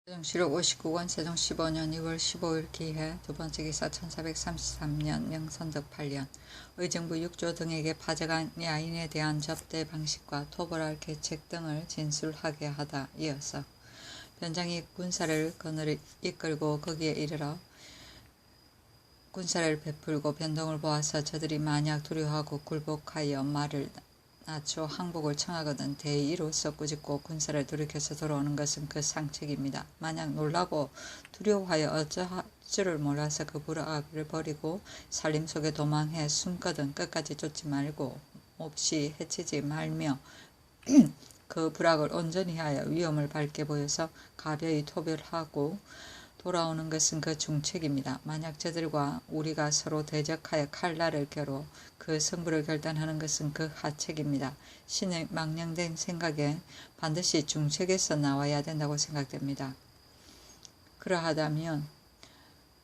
세종시록 59권 세종 15년 2월 15일 기해 두번째 기사 1433년 명선덕 8년 의정부 6조 등에게 파적한 야인에 대한 접대 방식과 토벌할 계책 등을 진술하게 하다. 이어서 변장이 군사를 거느리 이끌고 거기에 이르러 군사를 베풀고 변동을 보아서 저들이 만약 두려워하고 굴복하여 말을 낮춰 항복을 청하거든 대의로서 꾸짖고 군사를 돌이켜서 돌아오는 것은 그 상책입니다. 만약 놀라고 두려워하여 어쩌할 줄을 몰라서 그 불악을 버리고 살림 속에 도망해 숨거든 끝까지 쫓지 말고 몹시 해치지 말며 그 불악을 온전히 하여 위험을 밝게 보여서 가벼이 토별하고 돌아오는 것은 그 중책입니다. 만약 저들과 우리가 서로 대적하여 칼날을 겨루 그 승부를 결단하는 것은 그 하책입니다. 신의 망령된 생각에 반드시 중책에서 나와야 된다고 생각됩니다. 그러하다면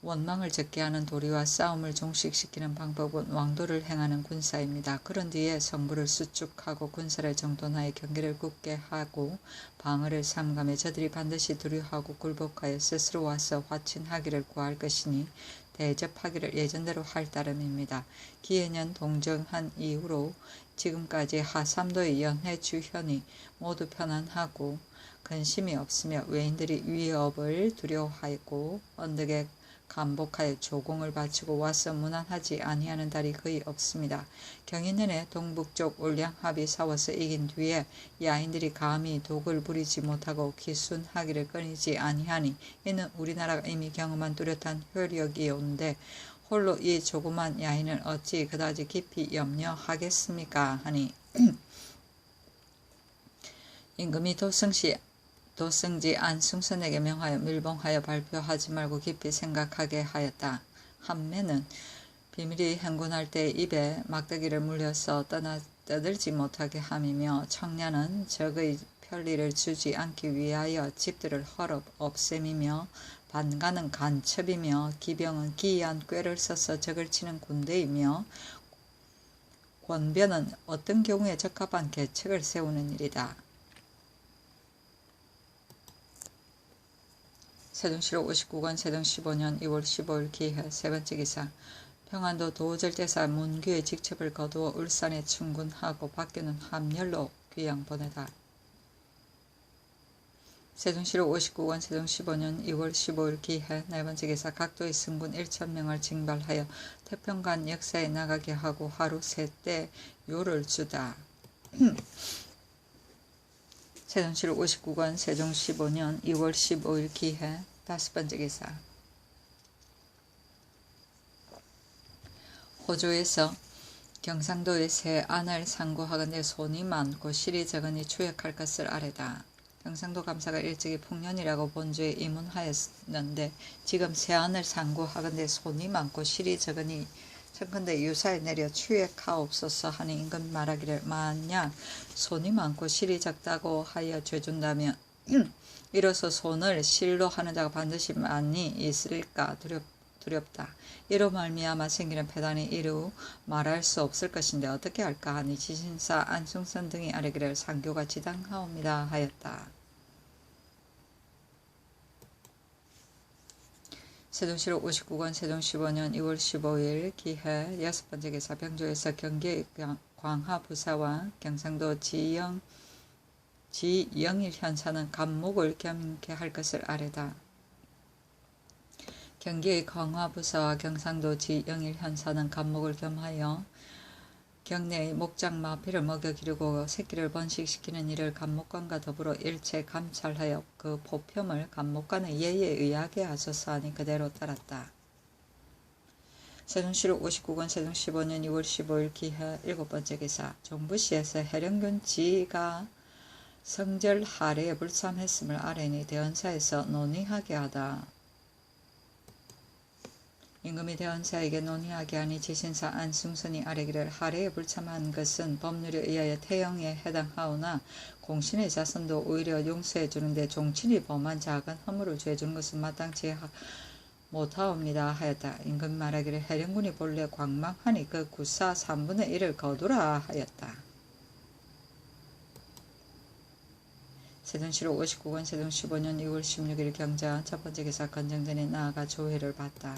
원망을 적게 하는 도리와 싸움을 종식시키는 방법은 왕도를 행하는 군사입니다. 그런 뒤에 성부를 수축하고 군사를 정돈하여 경계를 굳게 하고 방어를 삼가며 저들이 반드시 두려워하고 굴복하여 스스로 와서 화친하기를 구할 것이니 대접하기를 예전대로 할 따름입니다. 기해년 동정한 이후로 지금까지 하삼도의 연해 주현이 모두 편안하고 근심이 없으며 외인들이 위협을 두려워하고 언덕에 감복하여 조공을 바치고 와서 무난하지 아니하는 달이 거의 없습니다. 경인년에 동북쪽 울량합이 싸워서 이긴 뒤에 야인들이 감히 독을 부리지 못하고 기순하기를 끊이지 아니하니 이는 우리나라가 이미 경험한 뚜렷한 효력이온데 홀로 이 조그만 야인을 어찌 그다지 깊이 염려하겠습니까 하니 임금이 도성지 안승선에게 명하여 밀봉하여 발표하지 말고 깊이 생각하게 하였다. 한매는 비밀이 행군할 때 입에 막대기를 물려서 떠들지 못하게 함이며 청년은 적의 편리를 주지 않기 위하여 집들을 헐업 없앰이며 반가는 간첩이며 기병은 기이한 꾀를 써서 적을 치는 군대이며 권변은 어떤 경우에 적합한 계책을 세우는 일이다. 세종시록 59권 세종 15년 2월 15일 기해 세번째 기사 평안도 도절대사 문규의 직첩을 거두어 울산에 충군하고 밖에는 함열로 귀양 보내다. 세종시록 59권 세종 15년 2월 15일 기해 네번째 기사 각도의 승군 1,000명을 징발하여 태평관 역사에 나가게 하고 하루 셋대 요를 주다. 세종시록 59권 세종 15년 2월 15일 기해 다섯번째 기사 호조에서 경상도의 새 안을 상고하건대 손이 많고 실이 적으니 추역할 것을 아뢰다. 경상도 감사가 일찍이 풍년이라고 본주에 입문하였는데 지금 새 안을 상고하건대 손이 많고 실이 적으니 청컨대 유사에 내려 추역하옵소서 하니 임금 말하기를 만약 손이 많고 실이 적다고 하여 죄준다면 이로써 손을 실로 하는 자가 반드시 많이 있을까 두렵다. 이로 말미암아 생기는 폐단이 이루 말할 수 없을 것인데 어떻게 할까 하니 지신사 안승선 등이 아뢰기를 상교가 지당하옵니다 하였다. 세종시록 59권 세종 15년 2월 15일 기해 여섯번째 기사 병조에서 경기의 광하부사와 경상도 지영일 현사는 감목을 겸게 할 것을 아뢰다. 경기의 광화부사와 경상도 지영일 현사는 감목을 겸하여 경내의 목장 마피를 먹여 기르고 새끼를 번식시키는 일을 감목관과 더불어 일체 감찰하여 그 보편을 감목관의 예에 의하게 하소서 하니 그대로 따랐다. 세종시록 59권 세종 15년 2월 15일 기해 일곱번째 기사 종부시에서 해령군 지가 성절 하례에 불참했음을 아뢰니 대언사에서 논의하게 하다. 임금이 대언사에게 논의하게 하니 지신사 안승선이 아뢰기를 하례에 불참한 것은 법률에 의하여 태형에 해당하오나 공신의 자손도 오히려 용서해 주는데 종친이 범한 작은 허물을 죄주는 것은 마땅치 못하옵니다 하였다. 임금 말하기를 해령군이 본래 광망하니 그 구사 3분의 1을 거두라 하였다. 세종시로 59권 세종 15년 2월 16일 경자 첫 번째 기사 건정전에 나아가 조회를 받다.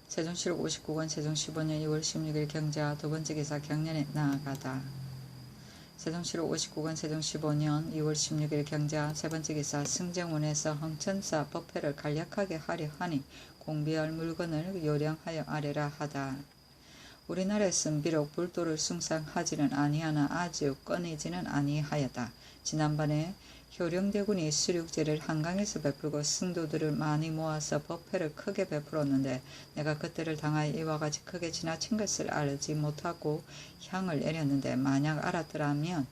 세종시로 59권 세종 15년 2월 16일 경자 두 번째 기사 경련에 나아가다. 세종시로 59권 세종 15년 2월 16일 경자 세 번째 기사 승정원에서 황천사 법회를 간략하게 하려 하니 공비할 물건을 요량하여 아뢰라 하다. 우리나라에서는 비록 불도를 숭상하지는 아니하나 아주 꺼내지는 아니하였다. 지난번에 효령대군이 수륙제를 한강에서 베풀고 승도들을 많이 모아서 법회를 크게 베풀었는데 내가 그때를 당하여 이와 같이 크게 지나친 것을 알지 못하고 향을 내렸는데 만약 알았더라면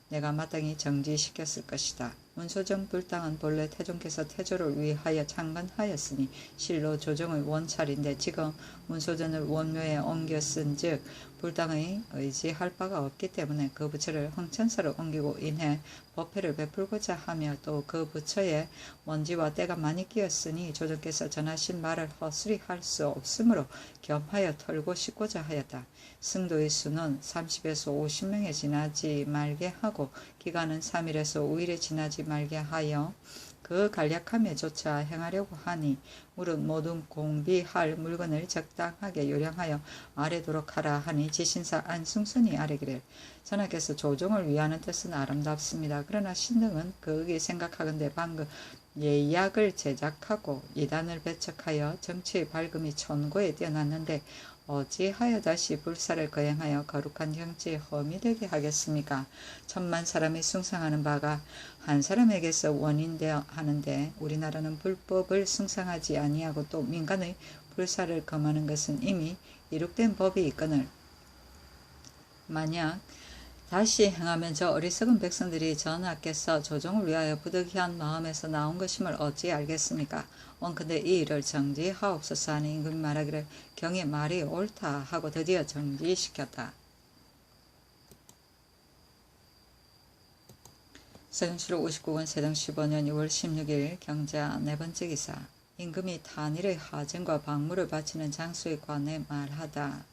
내가 마땅히 정지시켰을 것이다. 문소정 불당은 본래 태종께서 태조를 위하여 창건하였으니 실로 조정의 원찰인데 지금 문소전을 원묘에 옮겨 쓴즉 불당의 의지할 바가 없기 때문에 그 부처를 황천사로 옮기고 인해 법회를 베풀고자 하며 또 그 부처에 먼지와 때가 많이 끼었으니 조정께서 전하신 말을 헛소리 할 수 없으므로 겸하여 털고 씻고자 하였다. 승도의 수는 30에서 50명에 지나지 말게 하고 기간은 3일에서 5일에 지나지 말게 하여 그 간략함에 조차 행하려고 하니 물은 모든 공비할 물건을 적당하게 요량하여 아뢰도록 하라 하니 지신사 안승선이 아뢰기를 전하께서 조정을 위하는 뜻은 아름답습니다. 그러나 신등은 그에게 생각하건대 방금 예약을 제작하고 이단을 배척하여 정치의 밝음이 천고에 뛰어났는데 어찌하여 다시 불사를 거행하여 거룩한 정치에 험이 되게 하겠습니까? 천만 사람이 숭상하는 바가 한 사람에게서 원인되어 하는데 우리나라는 불법을 숭상하지 아니하고 또 민간의 불사를 금하는 것은 이미 이룩된 법이 있거늘 만약 다시 행하면 저 어리석은 백성들이 전하께서 조정을 위하여 부득이한 마음에서 나온 것임을 어찌 알겠습니까? 원컨대 이 일을 정지하옵소서 하니 임금이 말하기를 경의 말이 옳다 하고 드디어 정지시켰다. 세종시로 59권 세종 15년 2월 16일 경자 네 번째 기사 임금이 단일의 하점과 박물을 바치는 장소에 관해 말하다.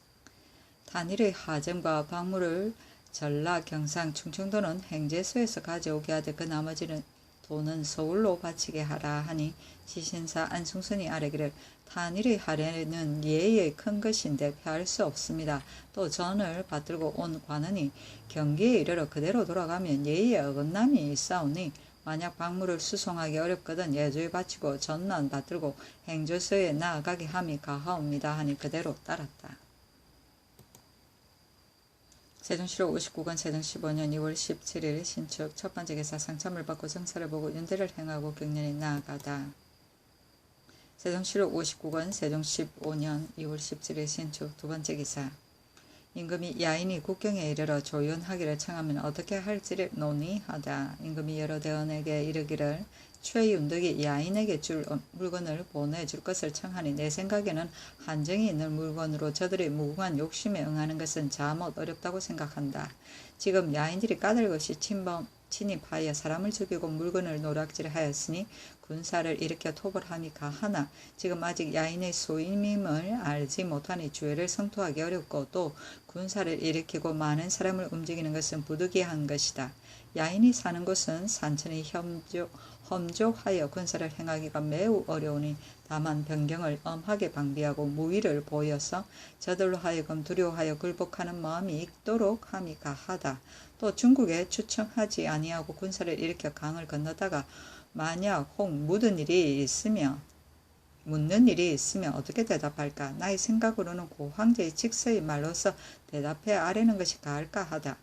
단일의 하점과 박물을 전라, 경상, 충청도는 행제소에서 가져오게 하되 그 나머지는 돈은 서울로 바치게 하라 하니 지신사 안승선이 아뢰기를 단일의 하례는 예의 큰 것인데 피할 수 없습니다. 또 전을 받들고 온 관원이 경기에 이르러 그대로 돌아가면 예의에 어긋남이 있사오니 만약 박물을 수송하기 어렵거든 예조에 바치고 전만 받들고 행제소에 나아가게 함이 가하옵니다 하니 그대로 따랐다. 세종시로 59권 세종 15년 2월 17일 신축 첫 번째 기사 상참을 받고 정사를 보고 윤대를 행하고 경련에 나아가다. 세종시로 59권 세종 15년 2월 17일 신축 두 번째 기사 임금이 야인이 국경에 이르러 조연하기를 청하면 어떻게 할지를 논의하다. 임금이 여러 대원에게 이르기를 최윤덕이 야인에게 줄 물건을 보내줄 것을 청하니 내 생각에는 한정이 있는 물건으로 저들의 무궁한 욕심에 응하는 것은 자못 어렵다고 생각한다. 지금 야인들이 까닭없이 침입하여 사람을 죽이고 물건을 노략질하였으니 군사를 일으켜 토벌함이 가하나 지금 아직 야인의 소임임을 알지 못하니 주의를 성토하기 어렵고 또 군사를 일으키고 많은 사람을 움직이는 것은 부득이한 것이다. 야인이 사는 곳은 산천이 험조하여 군사를 행하기가 매우 어려우니 다만 변경을 엄하게 방비하고 무위를 보여서 저들로 하여금 두려워하여 굴복하는 마음이 있도록 함이 가하다. 또 중국에 추청하지 아니하고 군사를 일으켜 강을 건너다가 만약 혹 묻는 일이 있으면 어떻게 대답할까? 나의 생각으로는 고 황제의 직서의 말로서 대답해 아뢰는 것이 가할까 하다.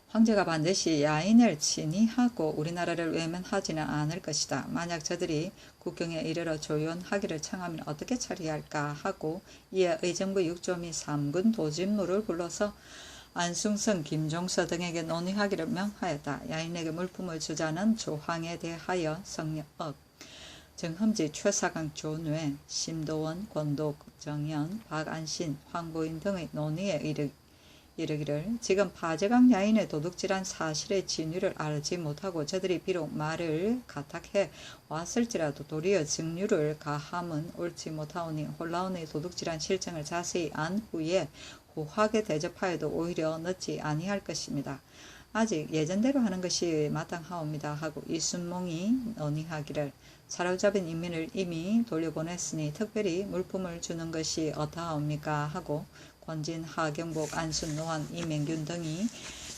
황제가 반드시 야인을 친의하고 우리나라를 외면하지는 않을 것이다. 만약 저들이 국경에 이르러 조연하기를 청하면 어떻게 처리할까 하고 이에 의정부 6조 및 3군 도진무를 불러서 안승선, 김종서 등에게 논의하기를 명하였다. 야인에게 물품을 주자는 조항에 대하여 성역업, 정흠지, 최사강, 조뇌, 심도원, 권독, 정현, 박안신, 황보인 등의 논의에 이르기를 지금 파제강 야인의 도둑질한 사실의 진위를 알지 못하고 저들이 비록 말을 가탁해 왔을지라도 도리어 증류를 가함은 옳지 못하오니 홀라온의 도둑질한 실정을 자세히 안 후에 후하게 대접하여도 오히려 늦지 아니할 것입니다. 아직 예전대로 하는 것이 마땅하옵니다 하고 이순몽이 논의하기를 사로잡은 인민을 이미 돌려보냈으니 특별히 물품을 주는 것이 어떠하옵니까 하고 권진, 하경복, 안순, 노환, 이맹균 등이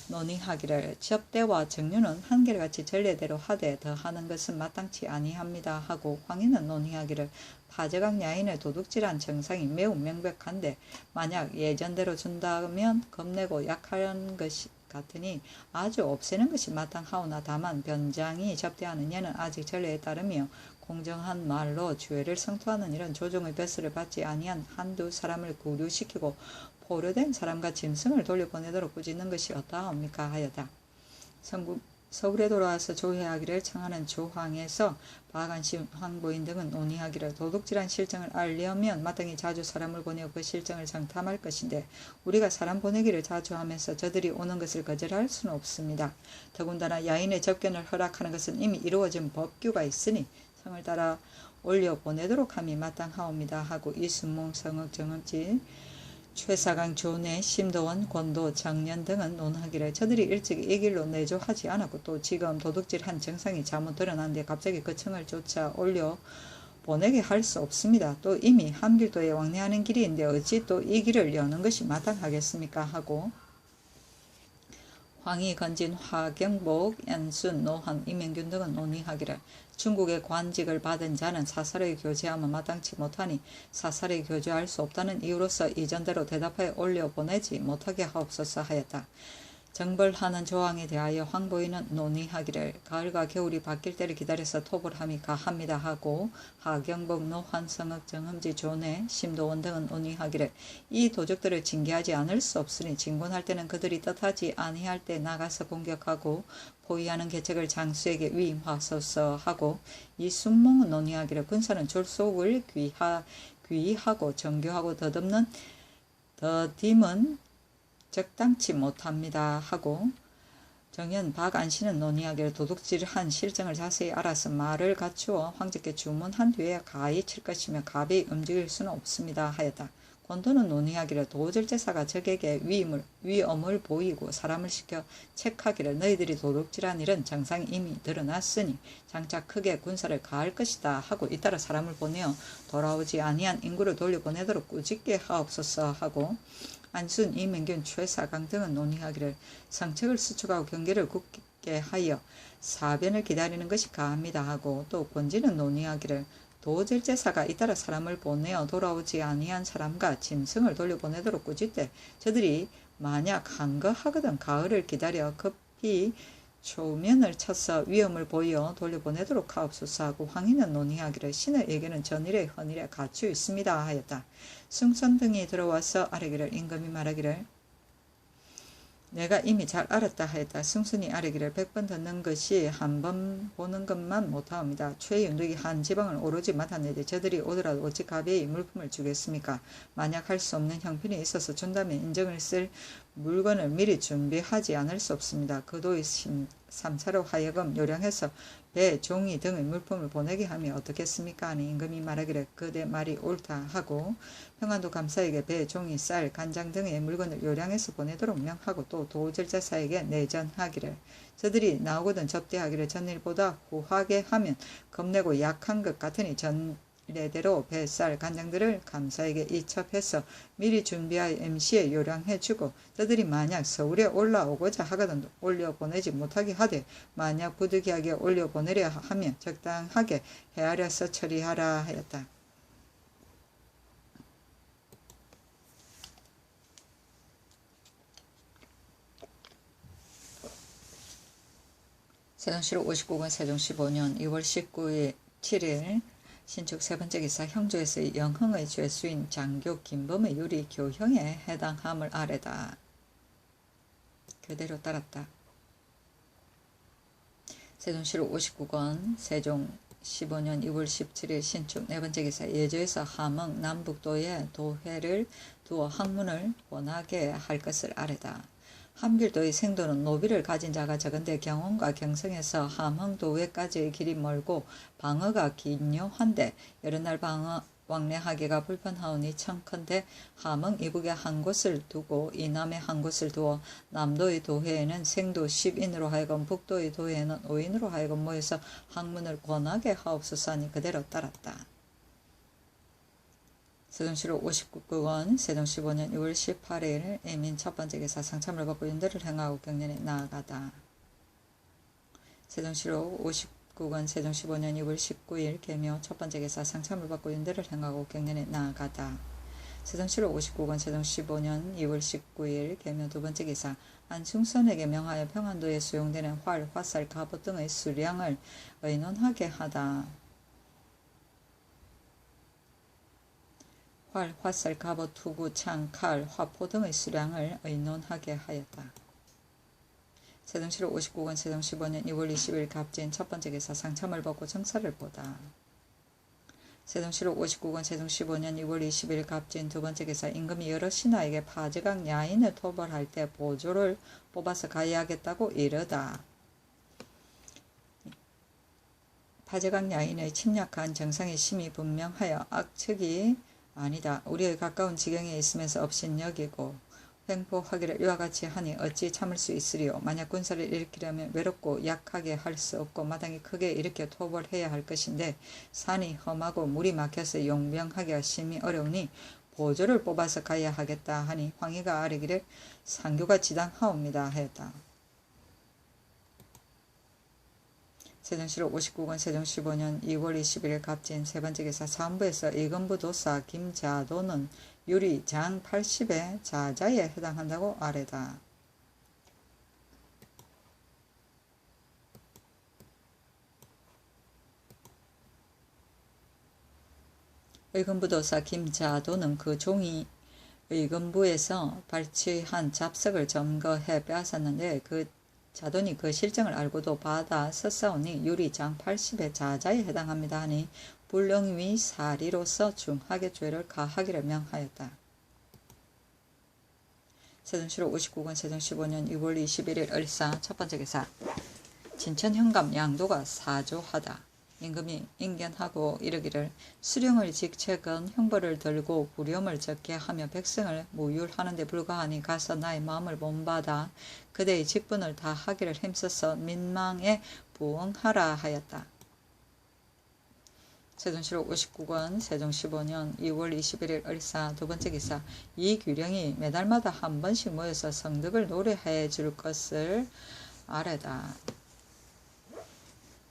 논의하기를 접대와 정류는 한결같이 전례대로 하되 더하는 것은 마땅치 아니합니다 하고 황희는 논의하기를 파저각 야인의 도둑질한 정상이 매우 명백한데 만약 예전대로 준다면 겁내고 약한 것이 같으니 아주 없애는 것이 마땅하오나 다만 변장이 접대하는 예는 아직 전례에 따르며 공정한 말로 주애를 성토하는 이런 조정의 벼슬을 받지 아니한 한두 사람을 구류시키고 포로된 사람과 짐승을 돌려보내도록 꾸짖는 것이 어떠하옵니까 하여다. 서울에 돌아와서 조회하기를 청하는 조황에서 박안심, 황보인 등은 논의하기를 도둑질한 실정을 알려면 마땅히 자주 사람을 보내어 그 실정을 정탐할 것인데 우리가 사람 보내기를 자주 하면서 저들이 오는 것을 거절할 수는 없습니다. 더군다나 야인의 접견을 허락하는 것은 이미 이루어진 법규가 있으니 성을 따라 올려 보내도록 함이 마땅하옵니다 하고 이순몽, 성흑, 정읍지, 최사강, 조내, 심도원, 권도, 정년 등은 논하기를 저들이 일찍 이 길로 내조하지 않았고 또 지금 도둑질한 정상이 잘못 드러났는데 갑자기 그 청을 쫓아 올려 보내게 할 수 없습니다. 또 이미 함길도에 왕래하는 길인데 어찌 또 이 길을 여는 것이 마땅하겠습니까 하고 황희, 건진, 하경복, 연순, 노환, 이명균 등은 논의하기를 중국의 관직을 받은 자는 사설에 교제하면 마땅치 못하니 사설에 교제할 수 없다는 이유로서 이전대로 대답하여 올려보내지 못하게 하옵소서 하였다. 정벌하는 조항에 대하여 황보인은 논의하기를 가을과 겨울이 바뀔 때를 기다려서 톱을 함이 가합니다 하고 하경복, 노환, 성읍, 정흠지, 조내, 심도원 등은 논의하기를 이 도적들을 징계하지 않을 수 없으니 진군할 때는 그들이 뜻하지 아니할 때 나가서 공격하고 포위하는 계책을 장수에게 위임하소서 하고 이순몽은 논의하기를 군사는 졸속을 귀하고 정교하고 더딤은 적당치 못합니다 하고 정연, 박안씨는 논의하기를 도둑질한 실정을 자세히 알아서 말을 갖추어 황제께 주문한 뒤에 가히 칠 것이며 가히 움직일 수는 없습니다 하였다. 권도는 논의하기를 도절제사가 적에게 위엄을 보이고 사람을 시켜 책하기를 너희들이 도둑질한 일은 정상이 이미 드러났으니 장차 크게 군사를 가할 것이다 하고 잇따라 사람을 보내어 돌아오지 아니한 인구를 돌려보내도록 꾸짖게 하옵소서 하고 안순, 이명균, 최사강 등은 논의하기를 성책을 수축하고 경계를 굳게 하여 사변을 기다리는 것이 가합니다 하고 또 권지는 논의하기를 도절제사가 잇따라 사람을 보내어 돌아오지 아니한 사람과 짐승을 돌려보내도록 꾸짖되 저들이 만약 한거하거든 가을을 기다려 급히 초면을 쳐서 위험을 보여 돌려보내도록 하옵소서 하고 황희는 논의하기를 신의 에게는 전일에 헌일에 갖추어 있습니다 하였다. 승선 등이 들어와서 아뢰기를 임금이 말하기를 내가 이미 잘 알았다 하였다. 승순이 아뢰기를 100번 듣는 것이 한 번 보는 것만 못하옵니다. 최윤덕이 한 지방을 오로지 맡았는데 저들이 오더라도 어찌 가벼이 물품을 주겠습니까? 만약 할 수 없는 형편이 있어서 준다면 인정을 쓸 물건을 미리 준비하지 않을 수 없습니다. 그도의 삼사로 하여금 요량해서 배, 종이 등의 물품을 보내게 하면 어떻겠습니까? 하니 임금이 말하기를 그대 말이 옳다 하고 평안도 감사에게 배, 종이, 쌀, 간장 등의 물건을 요량해서 보내도록 명하고 또 도절제사에게 내전하기를 저들이 나오거든 접대하기를 전일보다 후하게 하면 겁내고 약한 것 같으니 전례대로 배, 쌀, 간장들을 감사에게 이첩해서 미리 준비하여 임시에 요량해주고 저들이 만약 서울에 올라오고자 하거든 올려보내지 못하게 하되 만약 부득이하게 올려보내려 하면 적당하게 헤아려서 처리하라 하였다. 세종시록 59권 세종 15년 2월 19일 7일 신축 세 번째 기사 형조에서 영흥의 죄수인 장교 김범의 유리 교형에 해당함을 아래다. 그대로 따랐다. 세종시록 59권 세종 15년 2월 17일 신축 네 번째 기사 예조에서 함흥 남북도에 도회를 두어 학문을 원하게 할 것을 아래다. 함길도의 생도는 노비를 가진 자가 적은데 경원과 경성에서 함흥도회까지의 길이 멀고 방어가 기묘한데 여러 날 왕래하기가 불편하오니 청컨대 함흥 이북에 한 곳을 두고 이남에 한 곳을 두어 남도의 도회에는 생도 10인으로 하여금 북도의 도회에는 5인으로 하여금 모여서 학문을 권하게 하옵소서 하니 그대로 따랐다. 세종시로 59권 세종 15년 6월 18일 애민 첫 번째 기사 상참을 받고 윤대를 행하고 경련에 나아가다. 세종시로 59권 세종 15년 6월 19일 계묘 첫 번째 기사 상참을 받고 윤대를 행하고 경련에 나아가다. 세종시로 59권 세종 15년 2월 19일 계묘 두 번째 기사 안충선에게 명하여 평안도에 수용되는 활, 화살, 갑옷 등의 수량을 의논하게 하다. 활, 화살, 갑옷, 투구, 창, 칼, 화포 등의 수량을 의논하게 하였다. 세종시로 59권 세종 15년 2월 20일 갑진 첫 번째 기사 상참을 받고 정사를 보다. 세종시로 59권 세종 15년 2월 20일 갑진 두 번째 기사 임금이 여러 신하에게 파제강 야인을 토벌할 때 보조를 뽑아서 가해하겠다고 이르다. 파제강 야인의 침략한 정상의 심이 분명하여 악측이 아니다. 우리의 가까운 지경에 있으면서 업신여기고 횡포하기를 이와 같이 하니 어찌 참을 수 있으리요. 만약 군사를 일으키려면 외롭고 약하게 할 수 없고 마땅히 크게 일으켜 토벌해야 할 것인데 산이 험하고 물이 막혀서 용병하기가 심히 어려우니 보조를 뽑아서 가야 하겠다 하니 황희가 아뢰기를 상교가 지당하옵니다 하였다. 세종시로 59권 세종 15년 2월 21일 갑진 세 번째 기사 사헌부에서 이금부 도사 김자도는 유리 장 80의 자자에 해당한다고 아뢰다. 의금부 도사 김자도는 그 종이 의금부에서 발췌한 잡석을 점거해 빼앗았는데 그 자돈이 그 실정을 알고도 받아 썼사오니 유리 장 80의 자자에 해당합니다 하니 불능위 사리로서 중하게 죄를 가하기를 명하였다. 세종시로 59권 세종 15년 6월 21일 을사 첫 번째 기사 진천 현감 양도가 사조하다. 임금이 인견하고 이르기를 수령을 직책은 형벌을 들고 부렴을 적게 하며 백성을 무율하는 데 불과하니 가서 나의 마음을 본받아 그대의 직분을 다 하기를 힘써서 민망에 부응하라 하였다. 세종시로 59권 세종 15년 2월 21일 을사 두 번째 기사 이규령이 매달마다 한 번씩 모여서 성덕을 노래해 줄 것을 아뢰다.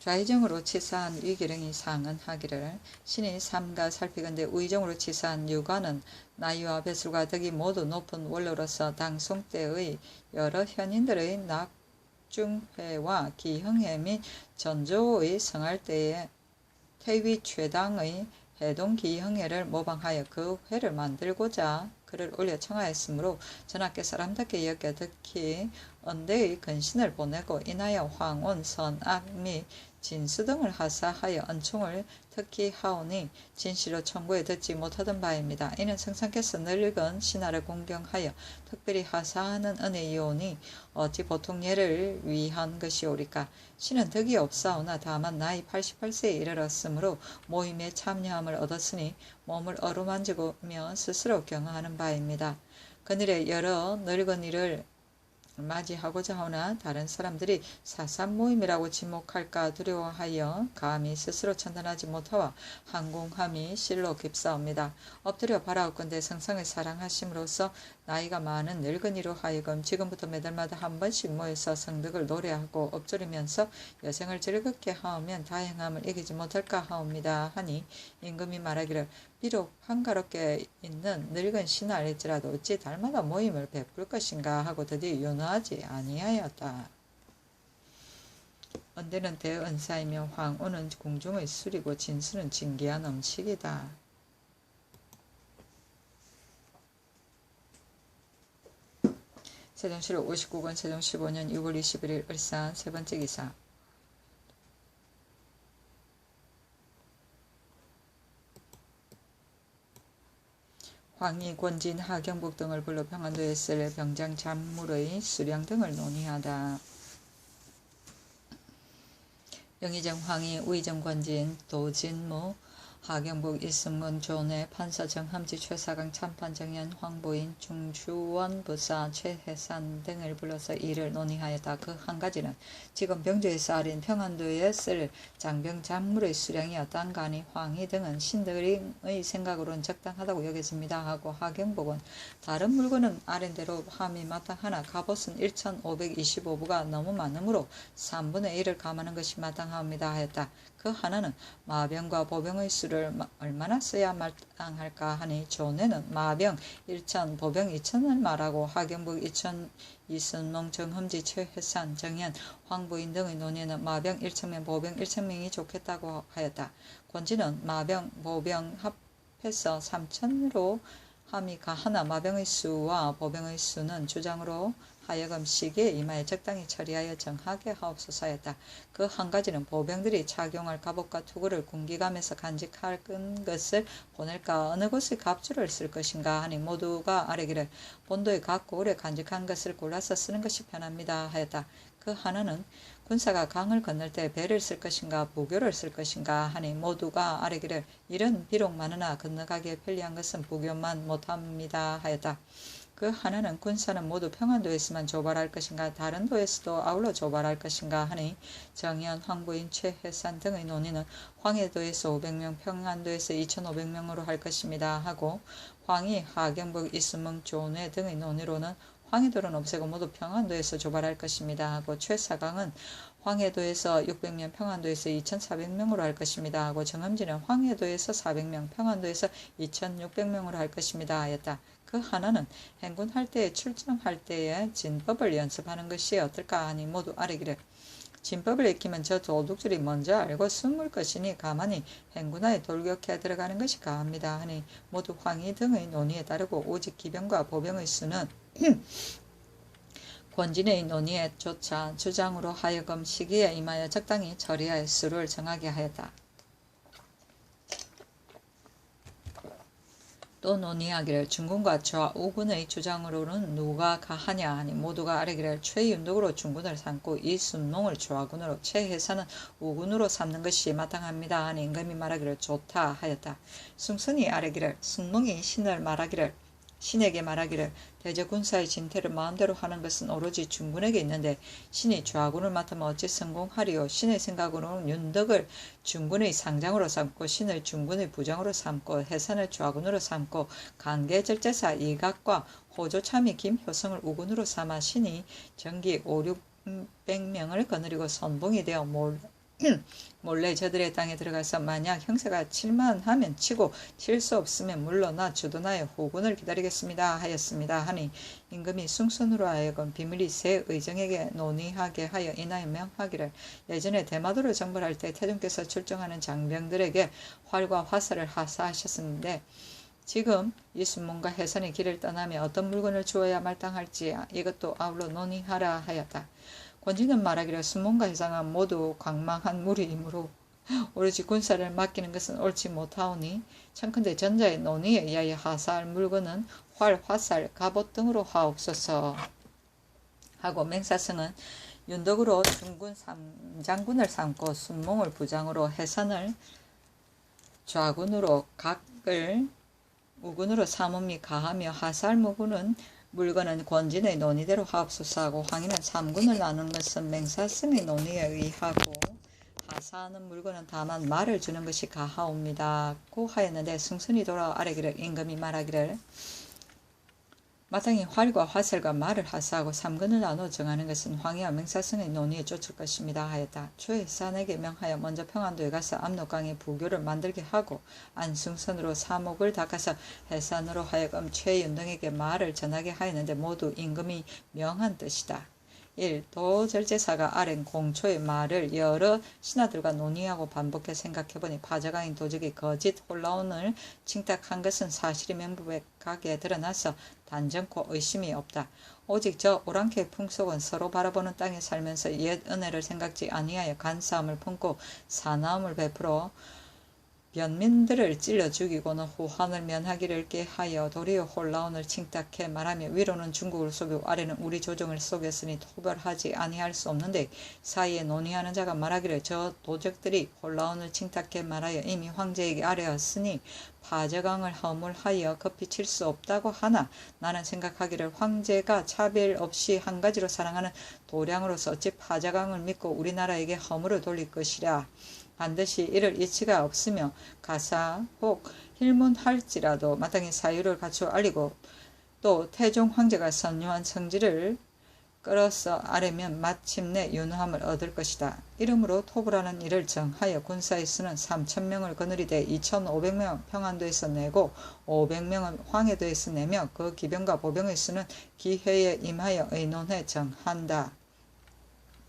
좌의정으로 치사한 이규령이 상언하기를 신이 삼가 살피건대 우의정으로 치사한 유가는 나이와 배술과 덕이 모두 높은 원로로서 당송 때의 여러 현인들의 낙중회와 기형회 및 전조의 성할 때에 태위 최당의 해동기형회를 모방하여 그 회를 만들고자 그를 올려 청하였으므로 전하께서 사람답게 여겨 득히 언대의 근신을 보내고 인하여 황혼, 선악 및 진수 등을 하사하여 은총을 특히 하오니 진시로 청구에 듣지 못하던 바입니다. 이는 성상께서 늙은 신하를 공경하여 특별히 하사하는 은혜이오니 어찌 보통 예를 위한 것이오리까. 신은 덕이 없사오나 다만 나이 88세에 이르렀으므로 모임에 참여함을 얻었으니 몸을 어루만지며 스스로 경화하는 바입니다. 그늘에 여러 늙은이를 맞이하고자 하오나 다른 사람들이 사삼 모임이라고 지목할까 두려워하여 감히 스스로 천단하지 못하와 항공함이 실로 깊사옵니다. 엎드려 바라옵건대 성상을 사랑하심으로써 나이가 많은 늙은이로 하여금 지금부터 매달마다 한 번씩 모여서 성덕을 노래하고 엎드리면서 여생을 즐겁게 하오면 다행함을 이기지 못할까 하옵니다 하니 임금이 말하기를 비록 한가롭게 있는 늙은 신하일지라도 어찌 달마다 모임을 베풀 것인가 하고 드디어 윤허하지 아니하였다. 언대는 대은사이며 황후는 궁중의 술이고 진수는 진기한 음식이다. 세종시로 59권 세종 15년 6월 21일 을산 세 번째 기사 황희, 권진, 하경북 등을 불러 평안도에 쓸 병장 잡물의 수량 등을 논의하다. 영의정 황희, 우의정 권진, 도진무, 하경복, 이승문, 조내, 판사 정함지, 최사강, 참판 정연, 황보인, 중주원 부사, 최혜산 등을 불러서 이를 논의하였다. 그 한 가지는 지금 병조에서 아린 평안도에 쓸 장병 작물의 수량이었단가니 황희 등은 신들의 생각으로는 적당하다고 여겼습니다 하고, 하경복은 다른 물건은 아랜대로 함이 마땅하나 갑옷은 1525부가 너무 많으므로 3분의 1을 감하는 것이 마땅합니다 하였다. 그 하나는 마병과 보병의 수를 얼마나 써야 마땅할까 하니, 조내는 마병 1천, 보병 2천을 말하고, 하경복 2천, 이순몽, 정흠지, 최혜산, 정연, 황보인 등의 논의는 마병 1천명, 보병 1천명이 좋겠다고 하였다. 권지는 마병, 보병 합해서 3천으로 함이 가하나 마병의 수와 보병의 수는 주장으로 하여금 시기에 임하여 적당히 처리하여 정하게 하옵소서 하였다. 그 한 가지는 보병들이 착용할 갑옷과 투구를 군기감에서 간직할 것을 보낼까, 어느 곳에 갑주를 쓸 것인가 하니, 모두가 아뢰기를 본도에 갖고 오래 간직한 것을 골라서 쓰는 것이 편합니다 하였다. 그 하나는 군사가 강을 건널 때 배를 쓸 것인가 부교를 쓸 것인가 하니, 모두가 아뢰기를 이런 비록 많으나 건너가기에 편리한 것은 부교만 못합니다 하였다. 그 하나는 군사는 모두 평안도에서만 조발할 것인가 다른 도에서도 아울러 조발할 것인가 하니, 정연, 황보인, 최혜산 등의 논의는 황해도에서 500명, 평안도에서 2500명으로 할 것입니다 하고, 황희, 하경복, 이수몽, 조내 등의 논의로는 황해도는 없애고 모두 평안도에서 조발할 것입니다 하고, 최사강은 황해도에서 600명, 평안도에서 2400명으로 할 것입니다 하고, 정음지는 황해도에서 400명, 평안도에서 2600명으로 할 것입니다 하였다. 그 하나는 행군할 때에 출정할 때에 진법을 연습하는 것이 어떨까 하니, 모두 아뢰기를 진법을 익히면 저 도둑들이 먼저 알고 숨을 것이니 가만히 행군하에 돌격해 들어가는 것이 가합니다 하니, 모두 황희 등의 논의에 따르고, 오직 기병과 보병의 수는 권진의 논의에 조차 주장으로 하여금 시기에 임하여 적당히 처리하여 수를 정하게 하였다. 또 논의하기를 중군과 좌우군의 주장으로는 누가 가하냐 하니, 모두가 아뢰기를 최윤덕으로 중군을 삼고 이순몽을 좌군으로, 최혜산은 우군으로 삼는 것이 마땅합니다 하니, 임금이 말하기를 좋다 하였다. 승선이 아뢰기를 순몽이 신에게 말하기를 대저군사의 진퇴를 마음대로 하는 것은 오로지 중군에게 있는데, 신이 좌군을 맡으면 어찌 성공하리요. 신의 생각으로는 윤덕을 중군의 상장으로 삼고, 신을 중군의 부장으로 삼고, 해산을 좌군으로 삼고, 강계절제사 이각과 호조참이 김효성을 우군으로 삼아 신이 전기 5,600명을 거느리고 선봉이 되어 몰래 저들의 땅에 들어가서 만약 형세가 칠만하면 치고 칠 수 없으면 물러나 주둔하여 후군을 기다리겠습니다 하였습니다 하니, 임금이 숭선으로 하여금 비밀이 세 의정에게 논의하게 하여 인하여 명하기를 예전에 대마도를 정벌할 때 태종께서 출정하는 장병들에게 활과 화살을 하사하셨는데, 지금 이순몽과 해산이 길을 떠나며 어떤 물건을 주어야 마땅할지 이것도 아울러 논의하라 하였다. 권진은 말하기를 순몽과 해상은 모두 광망한 무리이므로 오로지 군사를 맡기는 것은 옳지 못하오니, 청컨대 전자의 논의에 의하여 하사할 물건은 활, 화살, 갑옷 등으로 하옵소서 하고, 맹사성은 윤덕으로 중군 3장군을 삼고, 순몽을 부장으로, 해산을 좌군으로, 각을 우군으로 삼음이 가하며, 하사할 물건은 권진의 논의대로 하옵소서 하고, 황희는 3군을 나누는 것은 맹사성의 논의에 의하고, 하사하는 물건은 다만 말을 주는 것이 가하옵니다 고 하였는데, 승선이 돌아와 아뢰기를 임금이 말하기를 마땅히 활과 화살과 말을 하사하고 3군을 나누어 정하는 것은 황희와 맹사성의 논의에 쫓을 것입니다 하였다. 최혜산에게 명하여 먼저 평안도에 가서 압록강에 부교를 만들게 하고, 안승선으로 사목을 닦아서 해산으로 하여금 최윤등에게 말을 전하게 하였는데, 모두 임금이 명한 뜻이다. 1. 도절제사가 아랜 공초의 말을 여러 신하들과 논의하고 반복해 생각해보니, 파저강인 도적이 거짓 혼란을 칭탁한 것은 사실이 명백하게 드러나서 단정코 의심이 없다. 오직 저 오랑캐의 풍속은 서로 바라보는 땅에 살면서 옛 은혜를 생각지 아니하여 간사함을 품고 사나움을 베풀어 변민들을 찔러 죽이고는 후한을 면하기를 깨하여 도리어 홀라온을 칭탁해 말하며 위로는 중국을 속이고 아래는 우리 조정을 속였으니 토벌하지 아니할 수 없는데 사이에 논의하는 자가 말하기를 저 도적들이 홀라온을 칭탁해 말하여 이미 황제에게 아뢰었으니 파저강을 허물하여 급히 칠 수 없다고 하나 나는 생각하기를 황제가 차별 없이 한 가지로 사랑하는 도량으로서 어찌 파저강을 믿고 우리나라에게 허물을 돌릴 것이랴. 반드시 이를 이치가 없으며 가사 혹 힐문할지라도 마땅히 사유를 갖추어 알리고 또 태종 황제가 선유한 성질을 끌어서 아래면 마침내 윤후함을 얻을 것이다. 이러므로 토벌하는 일을 정하여 군사의 수는 3,000명을 거느리되 2,500명 평안도에서 내고 500명은 황해도에서 내며 그 기병과 보병의 수는 기회에 임하여 의논해 정한다.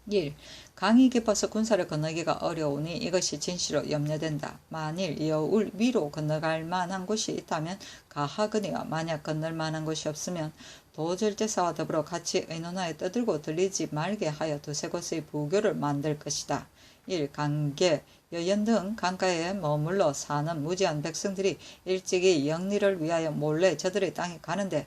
1. 강이 깊어서 군사를 건너기가 어려우니 이것이 진시로 염려된다. 만일 여울 위로 건너갈 만한 곳이 있다면 가하거니와 만약 건널 만한 곳이 없으면 도절제사와 더불어 같이 의논하여 떠들고 들리지 말게 하여 두세 곳의 부교를 만들 것이다. 1. 강계, 여연 등 강가에 머물러 사는 무지한 백성들이 일찍이 영리를 위하여 몰래 저들의 땅에 가는데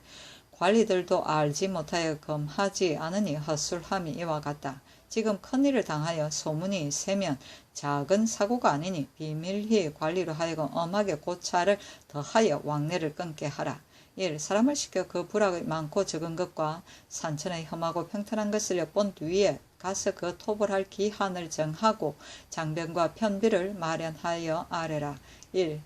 관리들도 알지 못하여 검하지 않으니 헛술함이 이와 같다. 지금 큰일을 당하여 소문이 새면 작은 사고가 아니니 비밀히 관리로 하여금 엄하게 고찰을 더하여 왕래를 끊게 하라. 1. 사람을 시켜 그 부락의 많고 적은 것과 산천의 험하고 평탄한 것을 엿본 뒤에 가서 그 토벌할 기한을 정하고 장병과 편비를 마련하여 아뢰라. 1.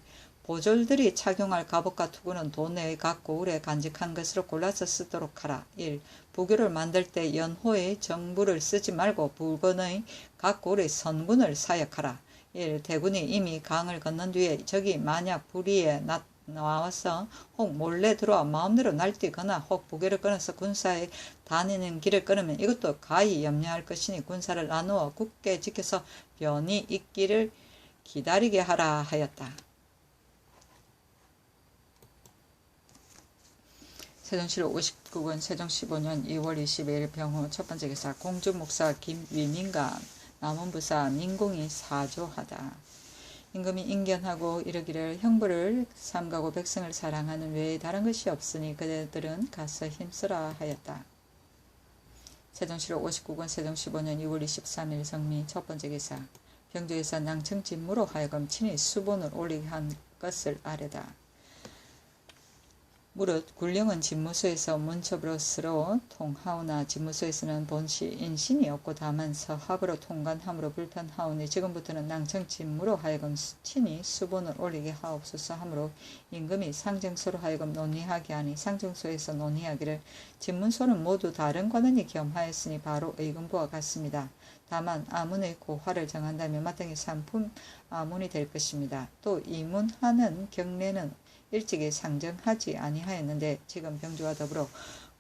보졸들이 착용할 갑옷과 투구는 도내의 각 고을에 간직한 것으로 골라서 쓰도록 하라. 1. 부교를 만들 때 연호의 정부를 쓰지 말고 부건의 각 고을의 선군을 사역하라. 1. 대군이 이미 강을 건넌 뒤에 적이 만약 불의에 나와서 혹 몰래 들어와 마음대로 날뛰거나 혹 부교를 끊어서 군사에 다니는 길을 끊으면 이것도 가히 염려할 것이니 군사를 나누어 굳게 지켜서 변이 있기를 기다리게 하라 하였다. 세종시로 59권 세종 15년 2월 22일 병호 첫번째 기사 공주목사 김위민과 남원부사 민공이 사조하다. 임금이 인견하고 이르기를 형부를 삼가고 백성을 사랑하는 외에 다른 것이 없으니 그대들은 가서 힘쓰라 하였다. 세종시로 59권 세종 15년 2월 23일 성미 첫번째 기사 병조에서 낭청진무로 하여금 친히 수본을 올리게 한 것을 아뢰다. 무릇 굴령은 집무소에서 문첩으로서로 통하오나 집무소에서는 본시 인신이 없고 다만 서합으로 통관함으로 불편하오니 지금부터는 낭청 집무로 하여금 친히 수본을 올리게 하옵소서 하므로 임금이 상정소로 하여금 논의하게 하니 상정소에서 논의하기를 집문소는 모두 다른 관원이 겸하였으니 바로 의금부와 같습니다. 다만 아문의 고화를 정한다면 마땅히 상품 아문이 될 것입니다. 또 이문하는 경례는 일찍이 상정하지 아니하였는데 지금 병조와 더불어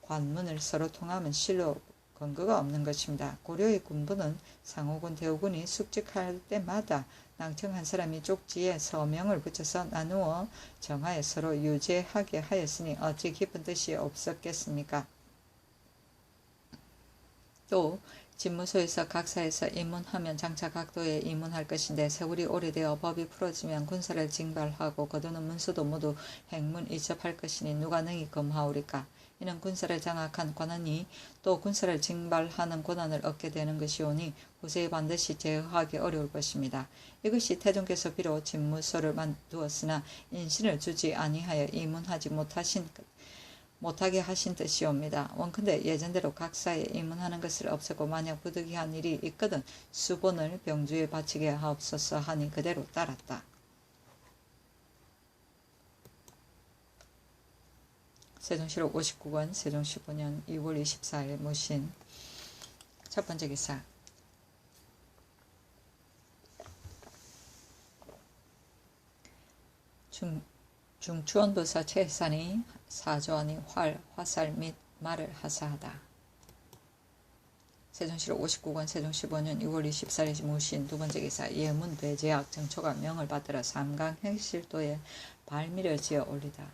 관문을 서로 통하면 실로 근거가 없는 것입니다. 고려의 군부는 상호군 대우군이 숙직할 때마다 낭청한 사람이 쪽지에 서명을 붙여서 나누어 정하여 서로 유죄하게 하였으니 어찌 깊은 뜻이 없었겠습니까? 또 집무소에서 각사에서 입문하면 장차 각도에 입문할 것인데 세월이 오래되어 법이 풀어지면 군사를 징발하고 거두는 문서도 모두 행문 이첩할 것이니 누가 능히 검하오리까? 이는 군사를 장악한 관원이 또 군사를 징발하는 권한을 얻게 되는 것이오니 후세에 반드시 제어하기 어려울 것입니다. 이것이 태종께서 비록 집무소를 만두었으나 인신을 주지 아니하여 입문하지 못하게 하신 뜻이옵니다. 원컨대 예전대로 각사에 입문하는 것을 없애고 만약 부득이한 일이 있거든 수본을 병주에 바치게 하옵소서 하니 그대로 따랐다. 세종시록 59권 세종 15년 2월 24일 무신 첫번째 기사 중추원부사 최산이 사조하니 화살 및 말을 하사하다. 세종시록 59권 세종 15년 6월 24일 무신 두번째 기사 예문 배제학 정초가 명을 받들어 삼강 행실도에 발미를 지어 올리다.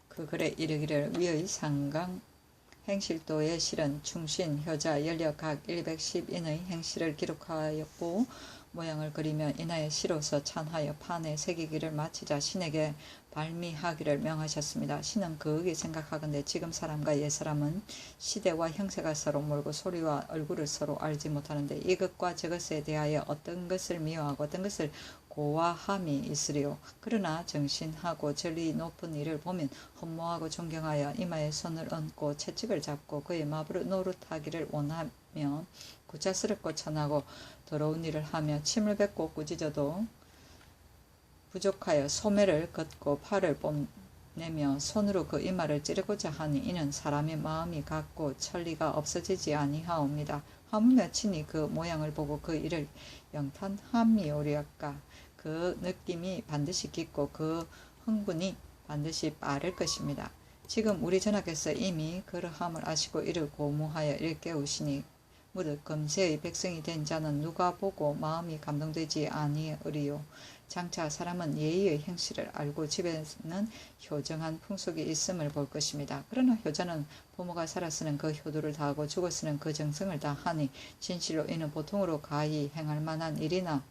그 글에 이르기를 위의 상강 행실도의 실은 충신, 효자, 연력 각 110인의 행실을 기록하였고 모양을 그리며 인하여 시로서 찬하여 판에 새기기를 마치자 신에게 발미하기를 명하셨습니다. 신은 그윽이 생각하건대 지금 사람과 옛사람은 시대와 형세가 서로 멀고 소리와 얼굴을 서로 알지 못하는데 이것과 저것에 대하여 어떤 것을 미워하고 어떤 것을 고와함이 있으리요. 그러나 정신하고 전리 높은 이를 보면 헌모하고 존경하여 이마에 손을 얹고 채찍을 잡고 그의 마블을 노릇하기를 원하며 구차스럽고 천하고 더러운 일을 하며 침을 뱉고 꾸짖어도 부족하여 소매를 걷고 팔을 뽐내며 손으로 그 이마를 찌르고자 하니 이는 사람의 마음이 같고 천리가 없어지지 아니하옵니다. 하물며 친히 그 모양을 보고 그 일을 영탄함이오리까. 그 느낌이 반드시 깊고 그 흥분이 반드시 빠를 것입니다. 지금 우리 전하께서 이미 그러함을 아시고 이를 고무하여 일깨우시니 무릇 금세의 백성이 된 자는 누가 보고 마음이 감동되지 아니으리요. 장차 사람은 예의의 행실을 알고 집에는 효정한 풍속이 있음을 볼 것입니다. 그러나 효자는 부모가 살았으는 그 효도를 다하고 죽었으는 그 정성을 다하니 진실로 이는 보통으로 가히 행할 만한 일이나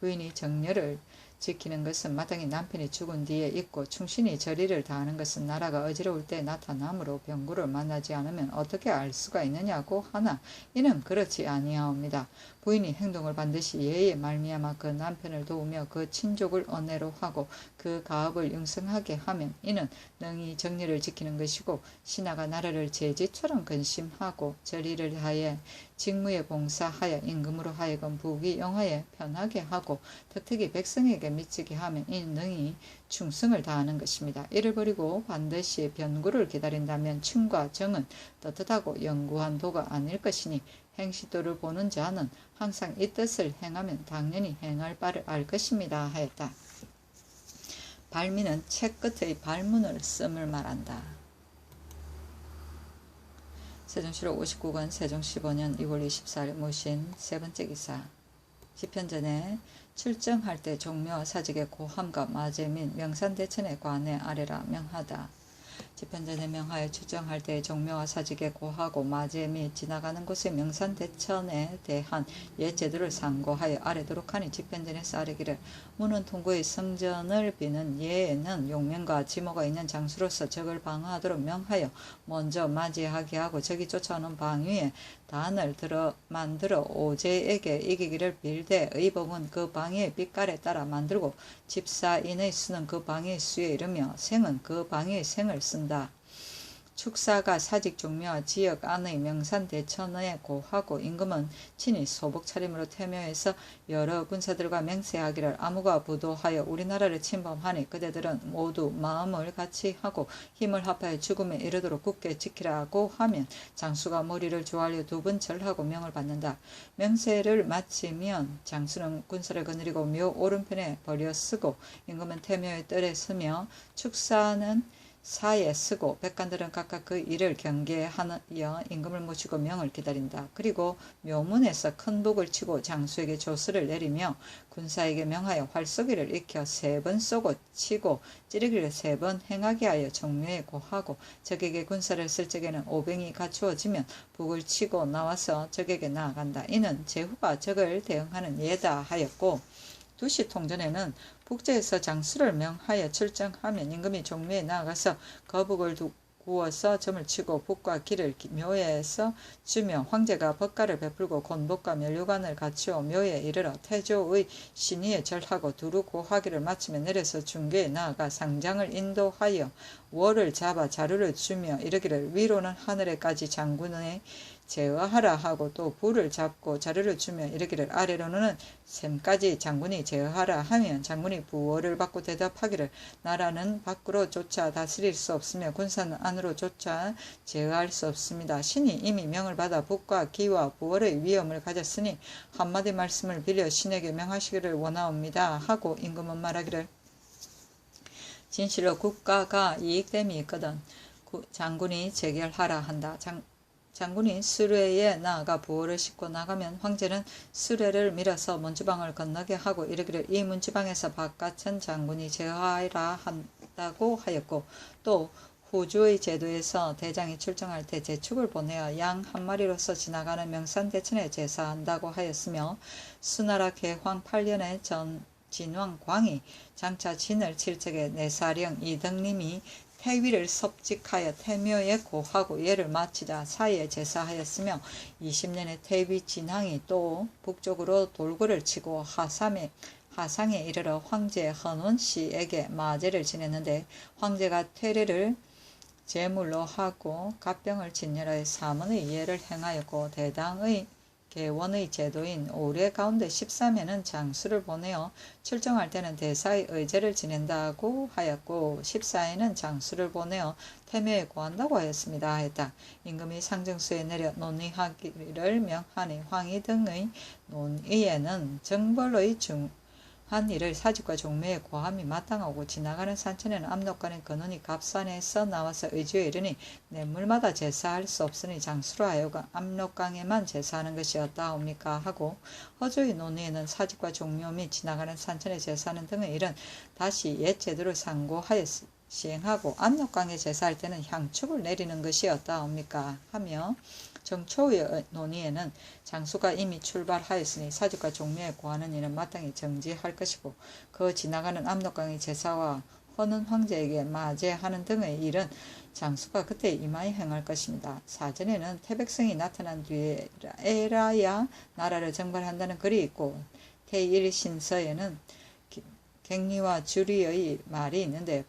부인이 정렬을 지키는 것은 마땅히 남편이 죽은 뒤에 있고 충신이 절의를 다하는 것은 나라가 어지러울 때 나타나므로 병구를 만나지 않으면 어떻게 알 수가 있느냐고 하나 이는 그렇지 아니하옵니다. 부인이 행동을 반드시 예의에 말미암아 그 남편을 도우며 그 친족을 언해로 하고 그 가업을 융성하게 하면 이는 능히 정리를 지키는 것이고 신하가 나라를 제지처럼 근심하고 절의를 하여 직무에 봉사하여 임금으로 하여금 부귀 영화에 편하게 하고 특특히 백성에게 미치게 하면 이는 능히 충성을 다하는 것입니다. 이를 버리고 반드시 변구를 기다린다면 층과 정은 떳떳하고 영구한 도가 아닐 것이니 행시도를 보는 자는 항상 이 뜻을 행하면 당연히 행할 바를 알 것입니다 하였다. 발미는 책 끝의 발문을 씀을 말한다. 세종시록 59권 세종 15년 2월 24일 모신 세 번째 기사. 집현전에 출정할 때 종묘와 사직의 고함과 마제 및 명산대천의 관에 아래라 명하다. 집현전에 명하여 출정할 때 종묘와 사직에 고하고 마제 및 지나가는 곳의 명산대천에 대한 옛 제도를 상고하여 아래도록 하니 집현전에서 아래기를 문은 통구의 성전을 비는 예에는 용명과 지모가 있는 장수로서 적을 방어하도록 명하여 먼저 맞이하게 하고 적이 쫓아오는 방위에 단을 만들어 오제에게 이기기를 빌되 의복은 그 방위의 빛깔에 따라 만들고 집사인의 수는 그 방위의 수에 이르며 생은 그 방위의 생을 쓴다. 축사가 사직 종묘와 지역 안의 명산대천에 고하고 임금은 친히 소복 차림으로 태묘에서 여러 군사들과 맹세하기를 아무가 부도하여 우리나라를 침범하니 그대들은 모두 마음을 같이 하고 힘을 합하여 죽음에 이르도록 굳게 지키라고 하면 장수가 머리를 조아려 2번 절하고 명을 받는다. 명세를 마치면 장수는 군사를 거느리고 묘 오른편에 버려 쓰고 임금은 태묘의 뜰에 서며 축사는 사에 쓰고 백관들은 각각 그 일을 경계하여 임금을 모시고 명을 기다린다. 그리고 묘문에서 큰 북을 치고 장수에게 조서를 내리며 군사에게 명하여 활쏘기를 익혀 3번 쏘고 치고 찌르기를 3번 행하게 하여 종묘에 고하고 적에게 군사를 쓸 적에는 오병이 갖추어지면 북을 치고 나와서 적에게 나아간다. 이는 제후가 적을 대응하는 예다 하였고 두시 통전에는 북제에서 장수를 명하여 출정하면 임금이 종묘에 나아가서 거북을 구워서 점을 치고 북과 길을 묘에서 주며 황제가 법가를 베풀고 곤복과 면류관을 갖추어 묘에 이르러 태조의 신의에 절하고 두루 고하기를 마치며 내려서 중교에 나아가 상장을 인도하여 월을 잡아 자루를 주며 이르기를 위로는 하늘에까지 장군의 제어하라 하고 또 불을 잡고 자루를 주며 이르기를 아래로는 샘까지 장군이 제어하라 하면 장군이 부월을 받고 대답하기를 나라는 밖으로 쫓아 다스릴 수 없으며 군사는 안으로 쫓아 제어할 수 없습니다. 신이 이미 명을 받아 북과 기와 부월의 위엄을 가졌으니 한마디 말씀을 빌려 신에게 명하시기를 원하옵니다 하고 임금은 말하기를 진실로 국가가 이익됨이 있거든 장군이 재결하라 한다. 장군이 수레에 나아가 부호를 싣고 나가면 황제는 수레를 밀어서 문지방을 건너게 하고 이르기를 이 문지방에서 바깥은 장군이 제어하라 한다고 하였고 또 후주의 제도에서 대장이 출정할 때 제축을 보내어 양 한 마리로서 지나가는 명산대천에 제사한다고 하였으며 수나라 개황 8년에 진왕 광이 장차 진을 칠 적에 내사령 이등님이 태위를 섭직하여 태묘에 고하고 예를 마치자 사이에 제사하였으며 20년에 태위 진항이 또 북쪽으로 돌고를 치고 하상에 이르러 황제 헌원 씨에게 마제를 지냈는데 황제가 퇴례를 제물로 하고 갑병을 진열하여 사문의 예를 행하였고 대당의 개원의 제도인 올해 가운데 13회는 장수를 보내어 출정할 때는 대사의 의제를 지낸다고 하였고 14회는 장수를 보내어 태묘에 고한다고 하였습니다. 했다. 임금이 상정수에 내려 논의하기를 명하니 황희 등의 논의에는 정벌의 한 일을 사직과 종묘에 고함이 마땅하고 지나가는 산천에는 압록간의 근원이 갑산에서 나와서 의지에 이르니 냇물마다 제사할 수 없으니 장수로 하여금 압록강에만 제사하는 것이었다옵니까 하고 허조의 논의에는 사직과 종묘 및 지나가는 산천에 제사하는 등의 일은 다시 옛 제도를 상고하여 시행하고 압록강에 제사할 때는 향축을 내리는 것이었다옵니까 하며 정초의 논의에는 장수가 이미 출발하였으니 사직과 종묘에 고하는 일은 마땅히 정지할 것이고 그 지나가는 압록강의 제사와 허는 황제에게 마제하는 등의 일은 장수가 그때 이마에 행할 것입니다. 사전에는 태백성이 나타난 뒤에 에라야 나라를 정벌한다는 글이 있고 태일신서에는 갱리와 주리의 말이 있는데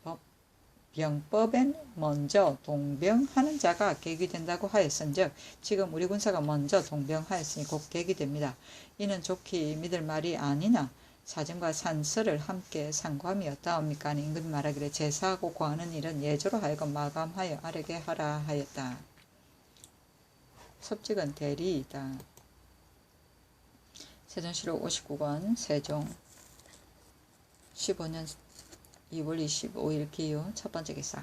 병법엔 먼저 동병하는 자가 계기된다고 하였은즉 지금 우리 군사가 먼저 동병하였으니 곧 계기됩니다. 이는 좋게 믿을 말이 아니나 사정과 산서를 함께 상고함이었다옵니까? 하니 임금이 말하기를 제사하고 고하는 일은 예조로 하여금 마감하여 아르게 하라 하였다. 섭직은 대리이다. 세종시록 59권 세종 15년 2월 25일 기후 첫 번째 기사.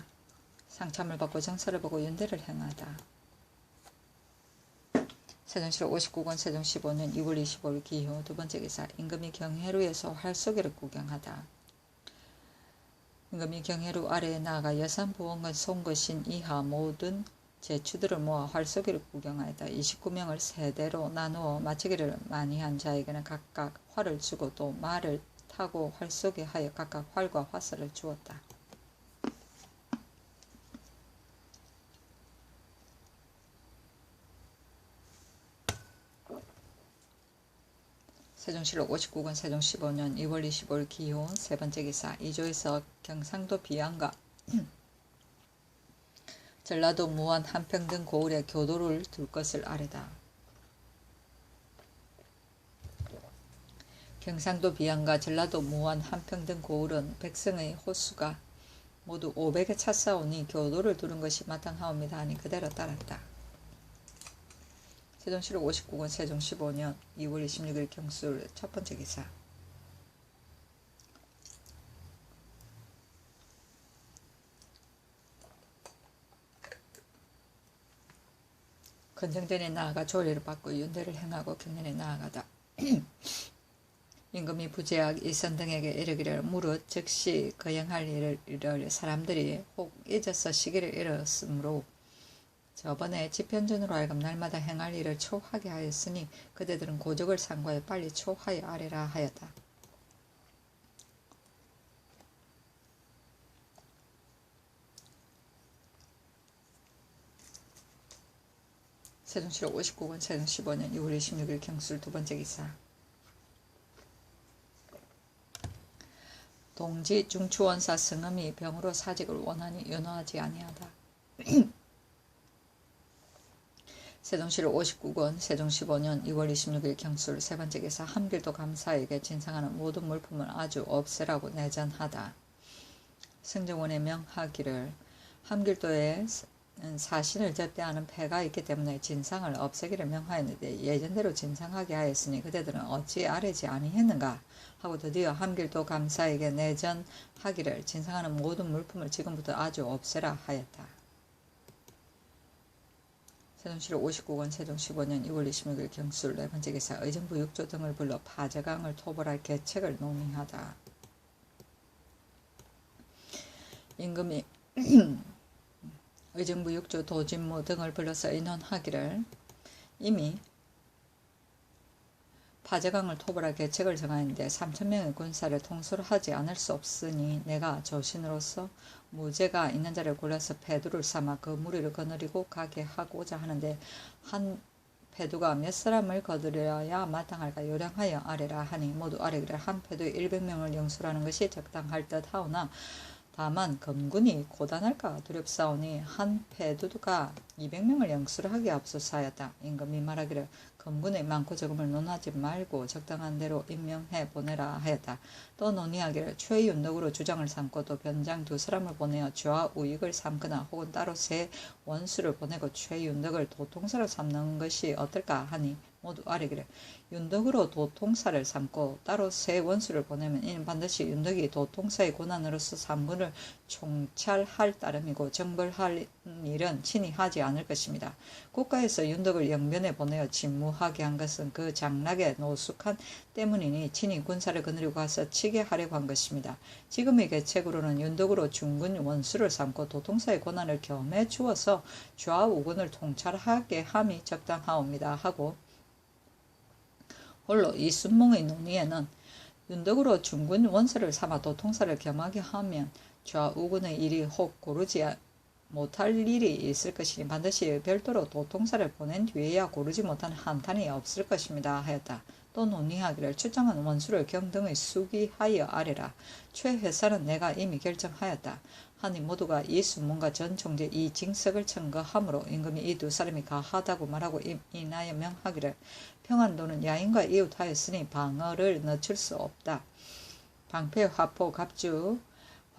상참을 받고 정사를 보고 윤대를 행하다. 세종시록 59권 세종 15년 2월 25일 기후 두 번째 기사. 임금이 경회루에서 활쏘기를 구경하다. 임금이 경회루 아래에 나아가 여산부원관 송거신 이하 모든 제추들을 모아 활쏘기를 구경하였다. 29명을 세대로 나누어 마치기를 많이 한 자에게는 각각 활을 주고 또 말을 타고 활쏘게 하여 각각 활과 화살을 주었다. 세종시록 59권 세종 15년 2월 25일 기호 세 번째 기사. 이조에서 경상도 비양과 전라도 무안 한평 등 고을에 교도를 둘 것을 아뢰다. 경상도 비양과 전라도 무안 한평 등 고을은 백성의 호수가 모두 500에 찼사오니 교도를 두는 것이 마땅하옵니다 하니 그대로 따랐다. 세종시록 59권 세종 15년 2월 26일 경술 첫 번째 기사. 건정전에 나아가 조례를 받고 윤대를 행하고 경년에 나아가다. 임금이 부제학 이선 등에게 이르기를 무릇 즉시 거행할 일을 사람들이 혹 잊어서 시기를 잃었으므로 저번에 집현전으로 하여금 날마다 행할 일을 초하게 하였으니 그대들은 고적을 상고하여 빨리 초하여 아뢰라 하였다. 세종시록 59권 세종 15년 6월 26일 경술 두 번째 기사. 동지 중추원사 성음이 병으로 사직을 원하니 연호하지 아니하다. 세종시록 59권 세종 15년 2월 26일 경술 세 번째 기사. 함길도 감사에게 진상하는 모든 물품을 아주 없애라고 내전하다. 승정원에 명하기를 함길도에 사신을 접대하는 폐가 있기 때문에 진상을 없애기를 명하였는데 예전대로 진상하게 하였으니 그대들은 어찌 아뢰지 아니했는가 하고 드디어 함길도 감사에게 내전하기를 진상하는 모든 물품을 지금부터 아주 없애라 하였다. 세종시록 59권 세종 15년 2월 26일 경술 네 번째 기사. 의정부 6조 등을 불러 파저강을 토벌할 계책을 논의하다. 임금이 의정부 육주 도진무 등을 불러서 의논하기를 이미 파제강을 토벌할 계책을 정하였는데 3,000명의 군사를 통솔 하지 않을 수 없으니 내가 조신으로서 무죄가 있는 자를 골라서 패두를 삼아 그 무리를 거느리고 가게 하고자 하는데 한 패두가 몇 사람을 거느려야 마땅할까 요량하여 아래라 하니 모두 아래기를 한 패두에 100명을 영술하는 것이 적당할 듯 하오나 다만 검군이 고단할까 두렵사오니 한 패두가 200명을 영술하기에 앞서사였다. 임금이 말하기를 검군의 많고 적음을 논하지 말고 적당한 대로 임명해 보내라 하였다. 또 논의하기를 최윤덕으로 주장을 삼고 또 변장 2사람을 보내어 좌우익을 삼거나 혹은 따로 세 원수를 보내고 최윤덕을 도통사로 삼는 것이 어떨까 하니 모두 아뢰기를 윤덕으로 도통사를 삼고 따로 세 원수를 보내면 이는 반드시 윤덕이 도통사의 고난으로서 삼군을 총찰할 따름이고 정벌할 일은 친히 하지 않을 것입니다. 국가에서 윤덕을 영변에 보내어 직무하게 한 것은 그 장락의 노숙한 때문이니 친히 군사를 거느리고 가서 치게 하려고 한 것입니다. 지금의 계책으로는 윤덕으로 중군 원수를 삼고 도통사의 고난을 겸해 주어서 좌우군을 통찰하게 함이 적당하옵니다 하고 홀로 이순몽의 논의에는 윤덕으로 중군 원수를 삼아 도통사를 겸하게 하면 좌우군의 일이 혹 고르지 못할 일이 있을 것이니 반드시 별도로 도통사를 보낸 뒤에야 고르지 못한 한탄이 없을 것입니다 하였다. 또 논의하기를 출장한 원수를 경등의 수기하여 아래라. 최회사는 내가 이미 결정하였다. 하니 모두가 이순문과 전 총재 이징석을 청거하므로 임금이 이 2사람이 가하다고 말하고 인하여 명하기를 평안도는 야인과 이웃하였으니 방어를 늦출 수 없다. 방패, 화포, 갑주,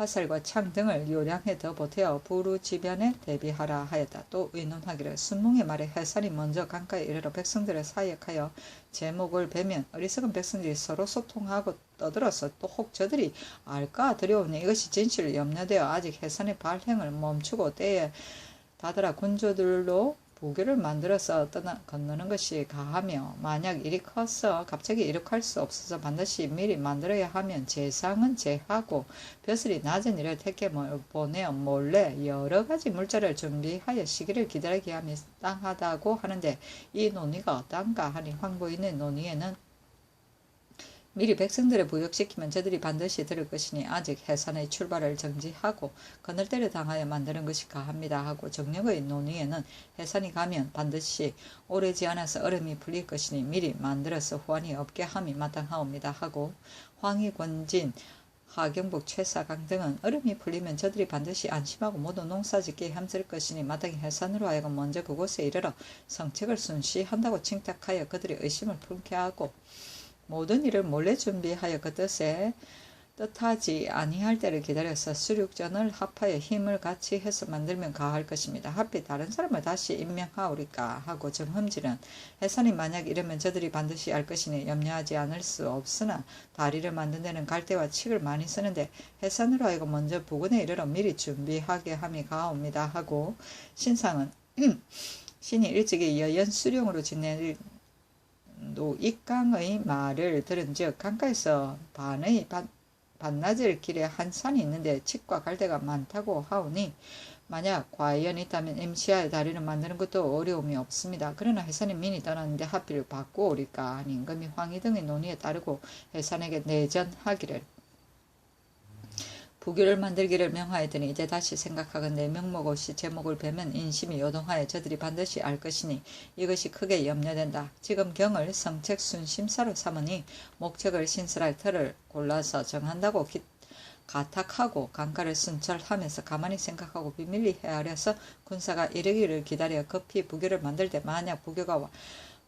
화살과 창 등을 요량해 더 보태어 부루지변에 대비하라 하였다. 또 의논하기를 순몽의 말에 해산이 먼저 강가에 이르러 백성들을 사역하여 제목을 베면 어리석은 백성들이 서로 소통하고 떠들어서 또 혹 저들이 알까 두려우니 이것이 진실을 염려되어 아직 해산의 발행을 멈추고 때에 다다라 군주들로 부교를 만들어서 건너는 것이 가하며 만약 일이 커서 갑자기 이룩할 수 없어서 반드시 미리 만들어야 하면 제상은 제하고 벼슬이 낮은 일을 택해 보내어 몰래 여러 가지 물자를 준비하여 시기를 기다리게 하며 땅하다고 하는데 이 논의가 어떤가 하니 황보인의 논의에는 미리 백성들을 부역시키면 저들이 반드시 들을 것이니 아직 해산의 출발을 정지하고 거늘대를 당하여 만드는 것이 가합니다 하고 정력의 논의에는 해산이 가면 반드시 오래지 않아서 얼음이 풀릴 것이니 미리 만들어서 후환이 없게 함이 마땅하옵니다 하고 황희권진 하경복 최사강 등은 얼음이 풀리면 저들이 반드시 안심하고 모두 농사짓기에 힘쓸 것이니 마땅히 해산으로 하여금 먼저 그곳에 이르러 성책을 순시한다고 칭탁하여 그들의 의심을 품게 하고 모든 일을 몰래 준비하여 그 뜻하지 아니할 때를 기다려서 수륙전을 합하여 힘을 같이 해서 만들면 가할 것입니다. 하필 다른 사람을 다시 임명하오리까 하고 정흠질은 해산이 만약 이러면 저들이 반드시 알 것이니 염려하지 않을 수 없으나 다리를 만든 데는 갈대와 칡을 많이 쓰는데 해산으로 하여금 먼저 부근에 이르러 미리 준비하게 함이 가옵니다 하고 신상은 신이 일찍이 여연 수령으로 지낼 노익강의 말을 들은즉 강가에서 반나절 길에 한 산이 있는데 칡과 갈대가 많다고 하오니 만약 과연이 있다면 임시하여 다리를 만드는 것도 어려움이 없습니다. 그러나 해산이 민이 떠났는데 하필 바꾸오리까 하니 임금이 황희 등의 논의에 따르고 해산에게 내전하기를 부교를 만들기를 명하였더니 이제 다시 생각하건대 명목없이 제목을 베면 인심이 요동하여 저들이 반드시 알 것이니 이것이 크게 염려된다. 지금 경을 성책 순심사로 삼으니 목책을 신설할 터를 골라서 정한다고 가탁하고 강가를 순찰하면서 가만히 생각하고 비밀리 헤아려서 군사가 이르기를 기다려 급히 부교를 만들 때 만약 부교가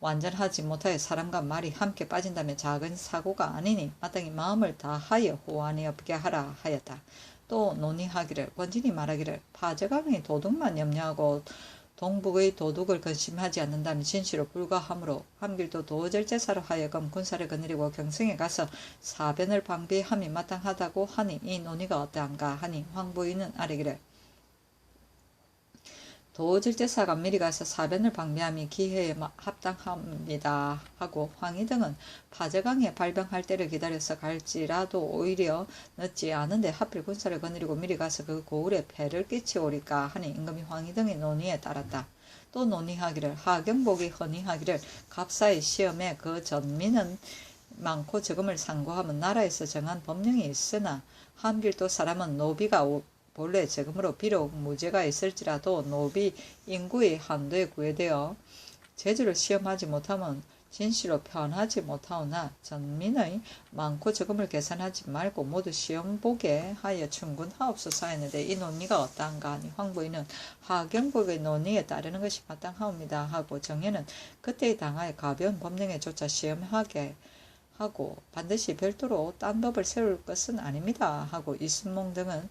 완전하지 못하여 사람과 말이 함께 빠진다면 작은 사고가 아니니 마땅히 마음을 다하여 호환이 없게 하라 하였다. 또 논의하기를 권진이 말하기를 파제강의 도둑만 염려하고 동북의 도둑을 근심하지 않는다면 진실로 불가하므로 함길도 도절제사로 하여금 군사를 거느리고 경성에 가서 사변을 방비함이 마땅하다고 하니 이 논의가 어떠한가 하니 황부인은 아뢰기를 도질제사가 미리 가서 사변을 방비함이 기회에 합당합니다 하고 황희 등은 파제강에 발병할 때를 기다려서 갈지라도 오히려 늦지 않은데 하필 군사를 거느리고 미리 가서 그 고을에 폐를 끼치오리까 하니 임금이 황희 등의 논의에 따랐다. 또 논의하기를 하경복이 헌의하기를 갑사의 시험에 그 전민은 많고 적음을 상고하면 나라에서 정한 법령이 있으나 함길도 사람은 노비가 본래 적음으로 비록 무죄가 있을지라도 노비 인구의 한도에 구애되어 제주를 시험하지 못하면 진실로 편하지 못하오나 전민의 많고 적음을 계산하지 말고 모두 시험 보게 하여 충분하옵소서 했는데 이 논의가 어떠한가 하니 황부인은 하경복의 논의에 따르는 것이 마땅하옵니다 하고 정예는 그때의 당하에 가벼운 법령에 조차 시험하게 하고 반드시 별도로 딴 법을 세울 것은 아닙니다 하고 이순몽 등은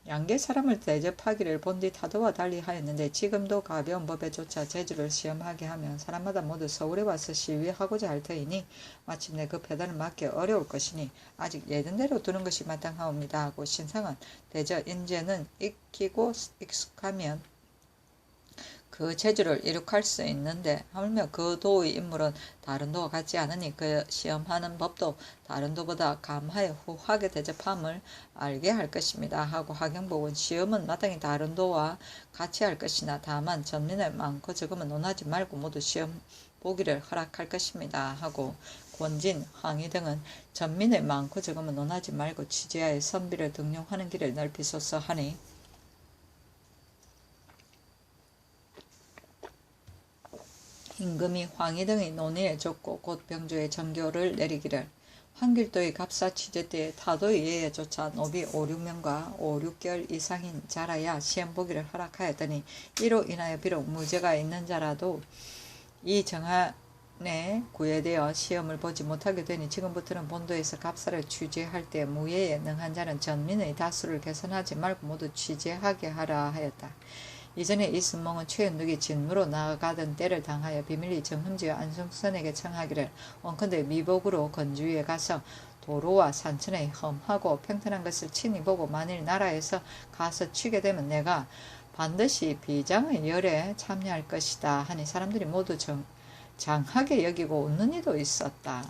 양계 사람을 대접하기를 본뒤 타도와 달리 하였는데 지금도 가벼운 법에조차 제주를 시험하게 하면 사람마다 모두 서울에 와서 시위하고자 할 터이니 마침내 그 배단을 막기 어려울 것이니 아직 예전대로 두는 것이 마땅하옵니다 하고 신상은 대저 인제는 익히고 익숙하면 그 재주를 이룩할 수 있는데 하물며 그 도의 인물은 다른 도와 같지 않으니 그 시험하는 법도 다른 도보다 감하여 후하게 대접함을 알게 할 것입니다 하고 하경복은 시험은 마땅히 다른 도와 같이 할 것이나 다만 전민의 많고 적음은 논하지 말고 모두 시험 보기를 허락할 것입니다 하고 권진, 황희 등은 전민의 많고 적음은 논하지 말고 취재하여 선비를 등용하는 길을 넓히소서 하니 임금이 황희 등의 논의에 줬고 곧 병조의 정교를 내리기를 한길도의 갑사 취재 때에 타도의 예에조차 노비 5, 6명과 5, 6개월 이상인 자라야 시험 보기를 허락하였더니 이로 인하여 비록 무죄가 있는 자라도 이 정한에 구애되어 시험을 보지 못하게 되니 지금부터는 본도에서 갑사를 취재할 때 무예에 능한 자는 전민의 다수를 계산하지 말고 모두 취재하게 하라 하였다. 이전에 이순몽은 최은덕이 진무로 나아가던 때를 당하여 비밀리 정흠지와 안승선에게 청하기를 원컨대 미복으로 건주위에 가서 도로와 산천의 험하고 평탄한 것을 친히 보고 만일 나라에서 가서 취게 되면 내가 반드시 비장의 열에 참여할 것이다 하니 사람들이 모두 장하게 여기고 웃는 이도 있었다.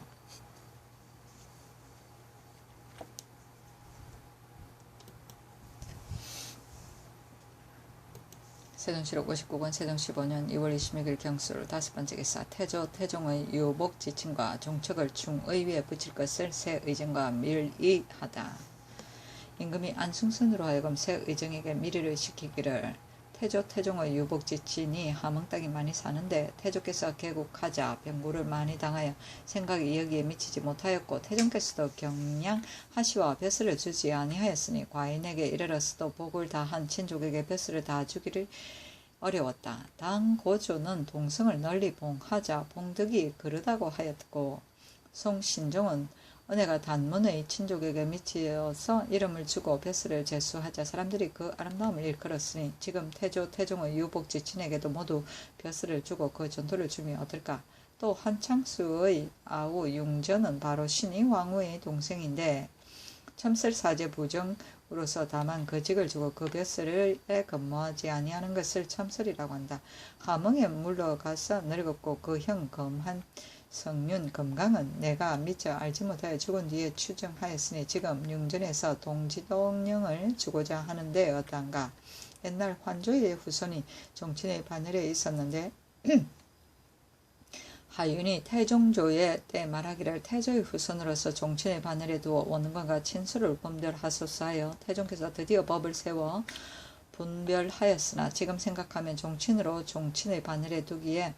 세종시록 59권 세종 15년 2월 26일 경수를 5번째 기사 태조 태종의 유복 지침과 종척을 중의위에 붙일 것을 새 의정과 밀의하다. 임금이 안승선으로 하여금 새 의정에게 밀의를 시키기를 태조 태종의 유복 지친이 함흥 땅이 많이 사는데 태조께서 개국하자 병고를 많이 당하여 생각이 여기에 미치지 못하였고 태종께서도 경량하시와 벼슬을 주지 아니하였으니 과인에게 이르렀어도 복을 다한 친족에게 벼슬을 다 주기를 어려웠다. 당 고조는 동성을 널리 봉하자 봉득이 그르다고 하였고 송신종은 은혜가 단문의 친족에게 미치어서 이름을 주고 벼슬을 제수하자 사람들이 그 아름다움을 일컬었으니 지금 태종의 유복 지친에게도 모두 벼슬을 주고 그 전토를 주면 어떨까. 또 한창수의 아우 융전은 바로 신이 왕후의 동생인데 첨슬사제 부정으로서 다만 그 직을 주고 그 벼슬에 근무하지 아니하는 것을 첨슬이라고 한다. 함흥에 물러가서 늙었고 그 형 검한 성윤 검강은 내가 미처 알지 못하여 죽은 뒤에 추정하였으니 지금 융전에서 동지동령을 주고자 하는데 어떤가. 옛날 환조의 후손이 종친의 바늘에 있었는데 하윤이 태종조의 때 말하기를 태조의 후손으로서 종친의 바늘에 두어 원근과 친수를 분별하소서 하여 태종께서 드디어 법을 세워 분별하였으나 지금 생각하면 종친으로 종친의 바늘에 두기에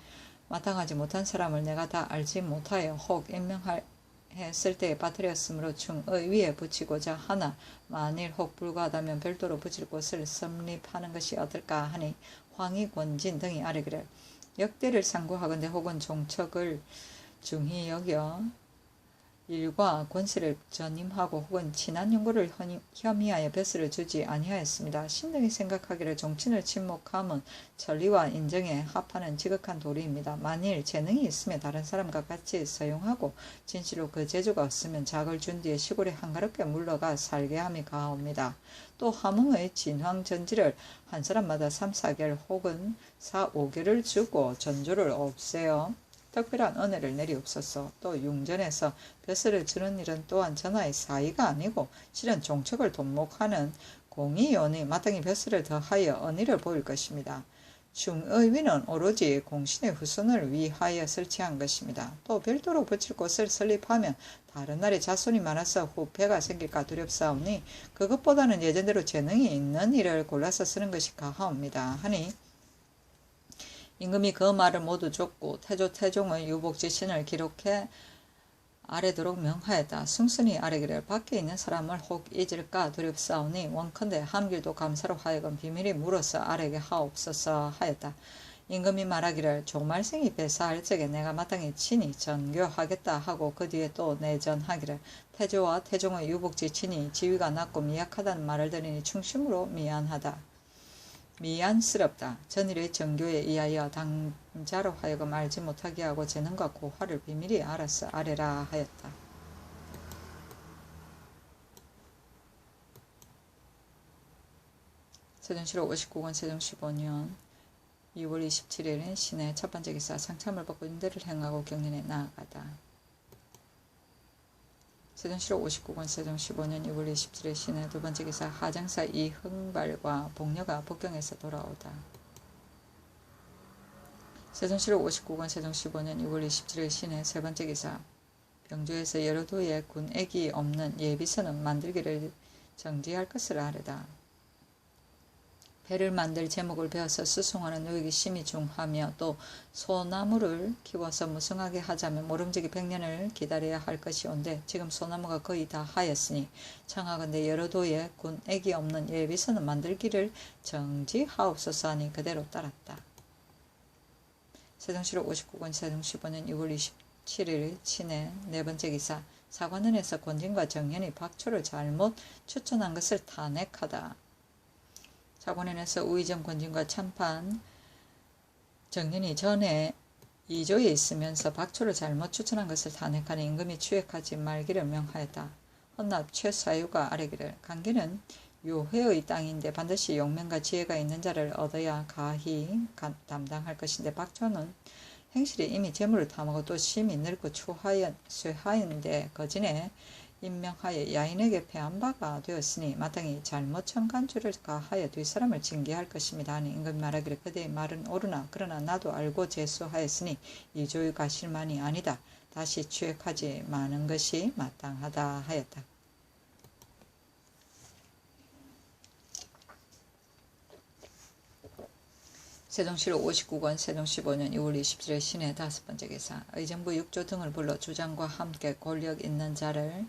마땅하지 못한 사람을 내가 다 알지 못하여 혹 임명했을 때에 빠뜨렸으므로 중의위에 붙이고자 하나 만일 혹 불가하다면 별도로 붙일 곳을 섭립하는 것이 어떨까 하니 황희 권진 등이 아뢰기를 역대를 상고하건대 혹은 종척을 중히 여겨 일과 권세를 전임하고 혹은 친한 연고를 혐의하여 벼슬을 주지 아니하였습니다. 신등이 생각하기를 종친을 침묵함은 천리와 인정에 합하는 지극한 도리입니다. 만일 재능이 있으면 다른 사람과 같이 서용하고 진실로 그 재주가 없으면 작을 준 뒤에 시골에 한가롭게 물러가 살게 함이 가옵니다. 또 함흥의 진황전지를 한 사람마다 3, 4개월 혹은 4, 5개를 주고 전조를 없애어 특별한 은혜를 내리옵소서. 또 융전에서 벼슬을 주는 일은 또한 전하의 사의가 아니고 실은 종척을 돈목하는 공의원이 마땅히 벼슬을 더하여 은혜를 보일 것입니다. 중의위는 오로지 공신의 후손을 위하여 설치한 것입니다. 또 별도로 붙일 곳을 설립하면 다른 날에 자손이 많아서 후패가 생길까 두렵사오니 그것보다는 예전대로 재능이 있는 일을 골라서 쓰는 것이 가하옵니다. 하니 임금이 그 말을 모두 줬고 태종의 유복지신을 기록해 아래도록 명하였다. 승순이 아래기를 밖에 있는 사람을 혹 잊을까 두렵사오니 원컨대 함길도 감사로 하여금 비밀이 물어서 아래게 하옵소서 하였다. 임금이 말하기를 종말생이 배사할 적에 내가 마땅히 친히 전교하겠다 하고 그 뒤에 또 내전하기를 태조와 태종의 유복지친이 지위가 낮고 미약하다는 말을 들으니 충심으로 미안스럽다. 전일의 정교에 의하여 당자로 하여금 알지 못하게 하고 재능과 고화를 비밀히 알아서 아래라 하였다. 세종실록 59권 세종 15년 2월 27일인 신의 첫 번째 기사 상참을 받고 인대를 행하고 경륜에 나아가다. 세종실록 59권 세종 15년 2월 27일 신의 두 번째 기사 하정사 이흥발과 복녀가 북경에서 돌아오다. 세종실록 59권 세종 15년 2월 27일 신의 세 번째 기사 병조에서 여러 도의 군액이 없는 예비선은 만들기를 정지할 것을 아뢰다. 배를 만들 제목을 배워서 수송하는 노역이 심히 중하며 또 소나무를 키워서 무성하게 하자면 모름지기 100년을 기다려야 할 것이온데 지금 소나무가 거의 다 하였으니 청하건대 여러 도의 군액이 없는 예비선은 만들기를 정지하옵소서 하니 그대로 따랐다. 세종실록 59권 세종 15년 2월 27일 친해 네 번째 기사 사관원에서 권진과 정년이 박초를 잘못 추천한 것을 탄핵하다. 사관원에서 우의정 권진과 참판 정년이 전에 2조에 있으면서 박초를 잘못 추천한 것을 탄핵하는 임금이 추획하지 말기를 명하였다. 헌납 최사유가 아뢰기를 강계는 요회의 땅인데 반드시 용맹과 지혜가 있는 자를 얻어야 가히 담당할 것인데 박초는 행실이 이미 재물을 탐하고 또 심히 늙고 쇠하였는데 거진에 임명하여 야인에게 패한 바가 되었으니 마땅히 잘못 청간주를 가하여 뒷사람을 징계할 것입니다. 하니 임금이 말하기를 그대의 말은 옳으나 그러나 나도 알고 제수하였으니 이 조의 가실만이 아니다. 다시 추획하지 마는 것이 마땅하다 하였다. 세종실록 59권 세종 15년 2월 27일 신의 다섯 번째 기사 의정부 6조 등을 불러 주장과 함께 권력 있는 자를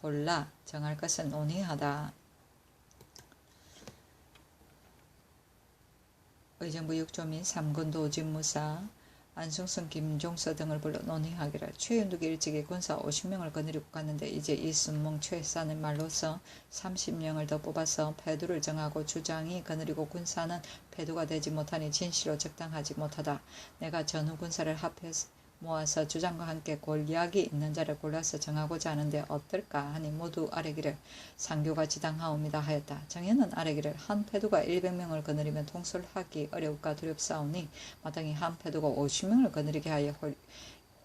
골라 정할 것은 논의하다. 의정부 6조 및 3군도 직무사 안승선 김종서 등을 불러 논의하기를 최윤두기 일찍이 군사 50명을 거느리고 갔는데 이제 이순몽 최사는 말로서 30명을 더 뽑아서 패두를 정하고 주장이 거느리고 군사는 패두가 되지 못하니 진실로 적당하지 못하다. 내가 전후 군사를 합해서 모아서 주장과 함께 권력이 있는 자를 골라서 정하고자 하는데 어떨까 하니 모두 아뢰기를 상교가 지당하옵니다 하였다. 정현은 아뢰기를 한 패두가 100명을 거느리면 통솔하기 어려울까 두렵사오니 마땅히 한 패두가 50명을 거느리게 하여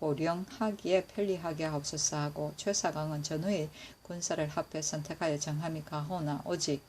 호령하기에 편리하게 하옵소서 하고 최사강은 전후의 군사를 합해 선택하여 정함이 가호나 오직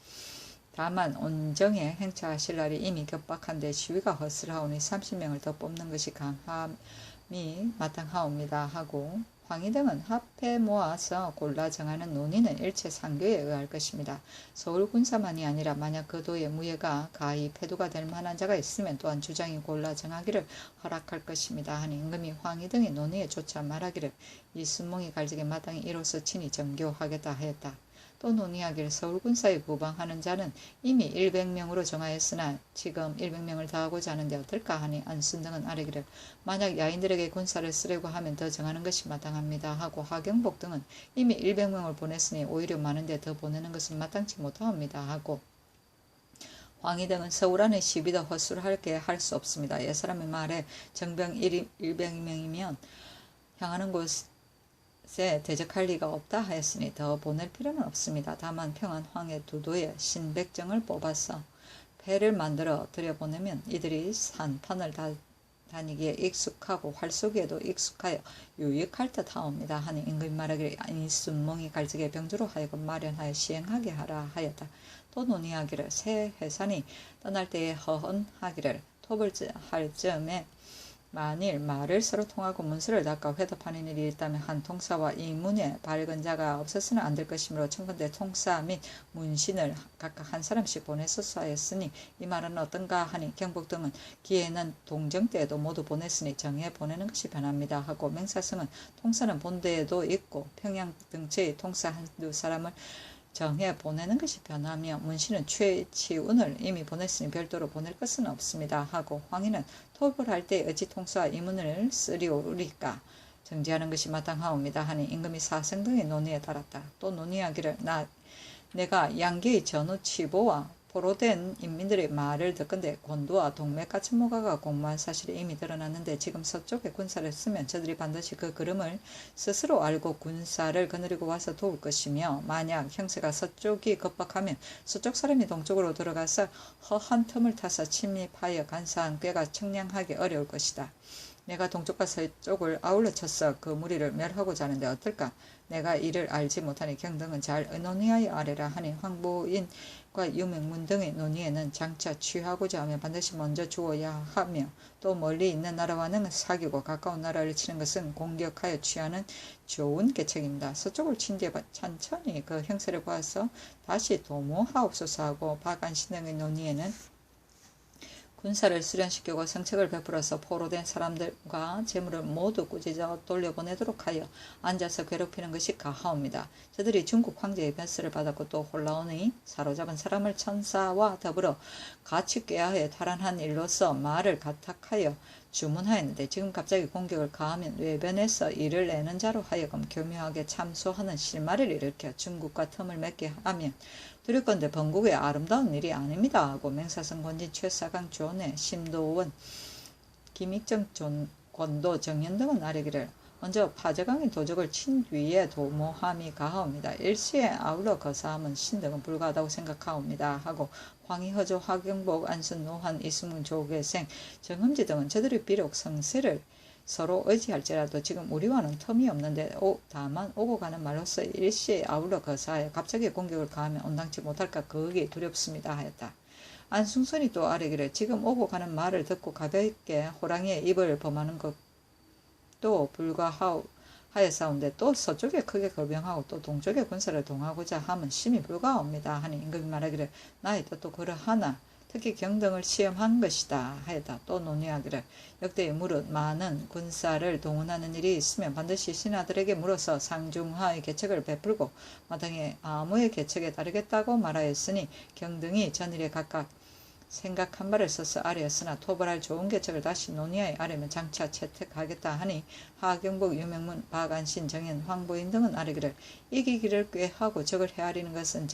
다만 온정에 행차하실 날이 이미 격박한데 시위가 허술하오니 30명을 더 뽑는 것이 강함이 마땅하옵니다 하고 황희 등은 합해 모아서 골라 정하는 논의는 일체 상교에 의할 것입니다. 서울 군사만이 아니라 만약 그 도의 무예가 가히 패두가 될 만한 자가 있으면 또한 주장이 골라 정하기를 허락할 것입니다 하니 임금이 황희 등의 논의에 조차 말하기를 이순몽이 갈적에 마땅히 이로써 친히 정교하겠다 하였다. 또 논의하기를 서울 군사에 부방하는 자는 이미 100명으로 정하였으나 지금 100명을 더하고자 하는데 어떨까 하니 안순 등은 아뢰기를 만약 야인들에게 군사를 쓰려고 하면 더 정하는 것이 마땅합니다 하고 하경복 등은 이미 100명을 보냈으니 오히려 많은데 더 보내는 것은 마땅치 못하옵니다 하고 황희 등은 서울 안에 시비도 헛술하게 할 수 없습니다. 옛사람의 말에 정병 100명이면 향하는 곳에 대적할 리가 없다 하였으니 더 보낼 필요는 없습니다. 다만 평안 황해 두도에 신백정을 뽑아서 패를 만들어 들여보내면 이들이 산판을 다니기에 익숙하고 활쏘기에도 익숙하여 유익할 듯 하옵니다 하니 임금이 말하기를 이순몽이 갈적에 병주로 하여금 마련하여 시행하게 하라 하였다. 또 논의하기를 새 해산이 떠날 때에 허언하기를 톱을 할 즈음에 만일 말을 서로 통하고 문서를 닦아 회답하는 일이 있다면 한 통사와 이 문에 밝은 자가 없었으나 안 될 것이므로 청건대 통사 및 문신을 각각 한 사람씩 보냈었어 하였으니 이 말은 어떤가 하니 경복 등은 기회는 동정 때에도 모두 보냈으니 정해 보내는 것이 변합니다 하고 맹사성은 통사는 본대에도 있고 평양 등처의 통사 한두 사람을 정해 보내는 것이 변하며 문신은 최치운을 이미 보냈으니 별도로 보낼 것은 없습니다 하고 황희는 톱을 할 때 어찌 통수와 이문을 쓰리오리까 정지하는 것이 마땅하옵니다 하니 임금이 사성 등의 논의에 따랐다. 또 논의하기를 내가 양계의 전후 치보와 포로된 인민들의 말을 듣건대 곤도와 동맥과 천모가가 공모한 사실이 이미 드러났는데 지금 서쪽에 군사를 쓰면 저들이 반드시 그 그름을 스스로 알고 군사를 거느리고 와서 도울 것이며 만약 형세가 서쪽이 급박하면 서쪽 사람이 동쪽으로 들어가서 허한 틈을 타서 침입하여 간사한 꾀가 청량하기 어려울 것이다. 내가 동쪽과 서쪽을 아울러 쳐서 그 무리를 멸하고자 하는데 어떨까? 내가 이를 알지 못하니 경등은 잘 논의하여 아뢰라 하니 황보인과 유명문 등의 논의에는 장차 취하고자 하면 반드시 먼저 주어야 하며 또 멀리 있는 나라와는 사귀고 가까운 나라를 치는 것은 공격하여 취하는 좋은 계책입니다. 서쪽을 친 뒤에 천천히 그 형세를 보아서 다시 도모하옵소서 하고 박안신 등의 논의에는 군사를 수련시키고 성책을 베풀어서 포로된 사람들과 재물을 모두 꾸짖어 돌려보내도록 하여 앉아서 괴롭히는 것이 가하옵니다. 저들이 중국 황제의 뱃슬을 받았고 또 홀라온의 사로잡은 사람을 천사와 더불어 같이 꾀하여 탈환한 일로서 말을 가탁하여 주문하였는데 지금 갑자기 공격을 가하면 외변에서 일을 내는 자로 하여금 교묘하게 참소하는 실마리를 일으켜 중국과 틈을 맺게 하면 두렵건대 번국의 아름다운 일이 아닙니다 하고 맹사성 권진 최사강 존의 심도원 김익정 권도 정연 등은 아뢰기를 먼저 파저강의 도적을 친 뒤에 도모함이 가하옵니다. 일시에 아울러 거사함은 신등은 불가하다고 생각하옵니다 하고 황희, 허조, 하경복, 안순, 노한, 이승문, 조계생, 정흠지 등은 저들이 비록 성세를 서로 의지할지라도 지금 우리와는 텀이 없는데 다만 오고 가는 말로서 일시에 아울러 거사하여 갑자기 공격을 가하면 온당치 못할까 그게 두렵습니다 하였다. 안승선이 또 아뢰기를 지금 오고 가는 말을 듣고 가볍게 호랑이의 입을 범하는 것도 불가하였사온데 또 서쪽에 크게 거병하고 또 동쪽에 군사를 동하고자 하면 심히 불가옵니다 하니 임금이 말하기를 나의 뜻도 그러하나 특히 경등을 시험한 것이다 하였다. 또 논의하기를 역대의 무릇 많은 군사를 동원하는 일이 있으면 반드시 신하들에게 물어서 상중하의 계책을 베풀고 마땅히 아무의 계책에 따르겠다고 말하였으니 경등이 전일에 각각 생각한 바를 써서 아뢰었으나 토벌할 좋은 계책을 다시 논의하여 아뢰면 장차 채택하겠다 하니 하경복, 유명문, 박안신, 정연, 황보인 등은 아뢰기를 이기기를 꾀하고 적을 헤아리는 것은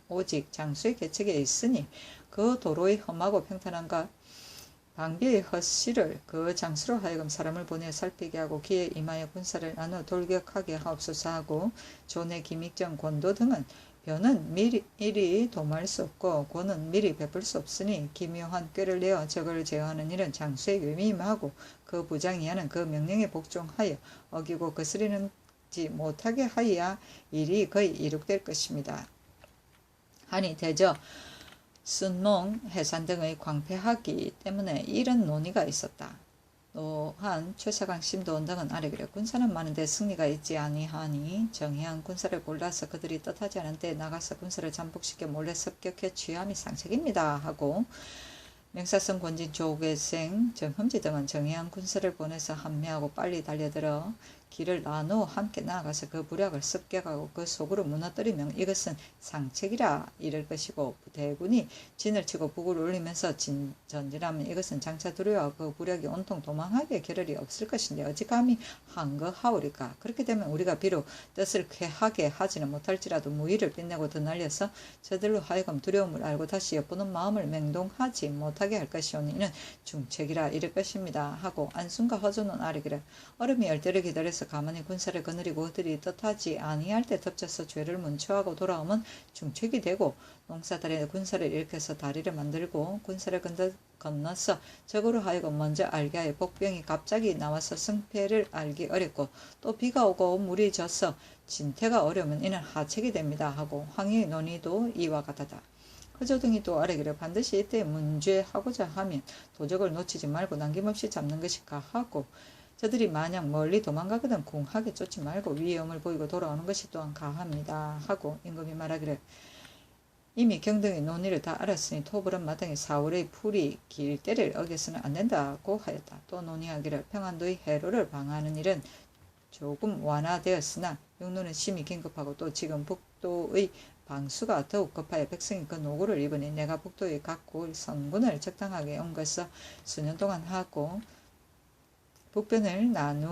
오직 장수의 계책에 있으니 그 도로의 험하고 평탄함과 방비의 헛실을 그 장수로 하여금 사람을 보내 살피게 하고 기에 임하여 군사를 나누어 돌격하게 하옵소서 하고 존의 김익정, 권도 등은 변은 미리 도모할 수 없고 권은 미리 베풀 수 없으니 기묘한 꾀를 내어 적을 제어하는 일은 장수의 위임하고 그 부장이 하는 그 명령에 복종하여 어기고 거스리는지 못하게 하여야 일이 거의 이룩될 것입니다. 하니 대저 순몽, 해산 등의 광패하기 때문에 이런 논의가 있었다. 또한 최사강, 심도원 등은 아뢰기를 군사는 많은데 승리가 있지 아니하니 정의한 군사를 골라서 그들이 뜻하지 않은 때 나가서 군사를 잠복시켜 몰래 습격해 취함이 상책입니다 하고 맹사성 권진 조계생 정흠지 등은 정의한 군사를 보내서 함매하고 빨리 달려들어 길을 나누어 함께 나아가서 그 부략을 습격하고 그 속으로 무너뜨리면 이것은 상책이라 이를 것이고, 대군이 진을 치고 북을 올리면서 전진하면 이것은 장차 두려워 그 부략이 온통 도망하게 겨를이 없을 것인데 어찌 감히 한거하오리까. 그렇게 되면 우리가 비록 뜻을 쾌하게 하지는 못할지라도 무의를 빛내고 더 날려서 저들로 하여금 두려움을 알고 다시 엿보는 마음을 맹동하지 못하게 할 것이오니 이는 중책이라 이를 것입니다 하고, 안순과 허조는 아뢰기를 얼음이 열대를 기다려서 가만히 군사를 거느리고 그들이 뜻하지 아니할 때 덮쳐서 죄를 문초하고 돌아오면 중책이 되고, 농사달에 군사를 일으켜서 다리를 만들고 군사를 건너서 적으로 하여금 먼저 알게 하여 복병이 갑자기 나와서 승패를 알기 어렵고, 또 비가 오고 물이 져서 진퇴가 어려우면 이는 하책이 됩니다 하고, 황희의 논의도 이와 같았다. 허조 등이 또 아뢰기를 반드시 이때 문죄하고자 하면 도적을 놓치지 말고 남김없이 잡는 것이 가하고, 저들이 만약 멀리 도망가거든 궁하게 쫓지 말고 위험을 보이고 돌아오는 것이 또한 가합니다 하고, 임금이 말하기를 이미 경등의 논의를 다 알았으니 토벌은 마땅히 4월의 풀이 길 때를 어겨서는 안 된다고 하였다. 또 논의하기를 평안도의 해로를 방하는 일은 조금 완화되었으나 육로는 심히 긴급하고, 또 지금 북도의 방수가 더욱 급하여 백성이 그 노고를 입으니 내가 북도의 각골 성군을 적당하게 온 것을 수년 동안 하고 북변을 나누어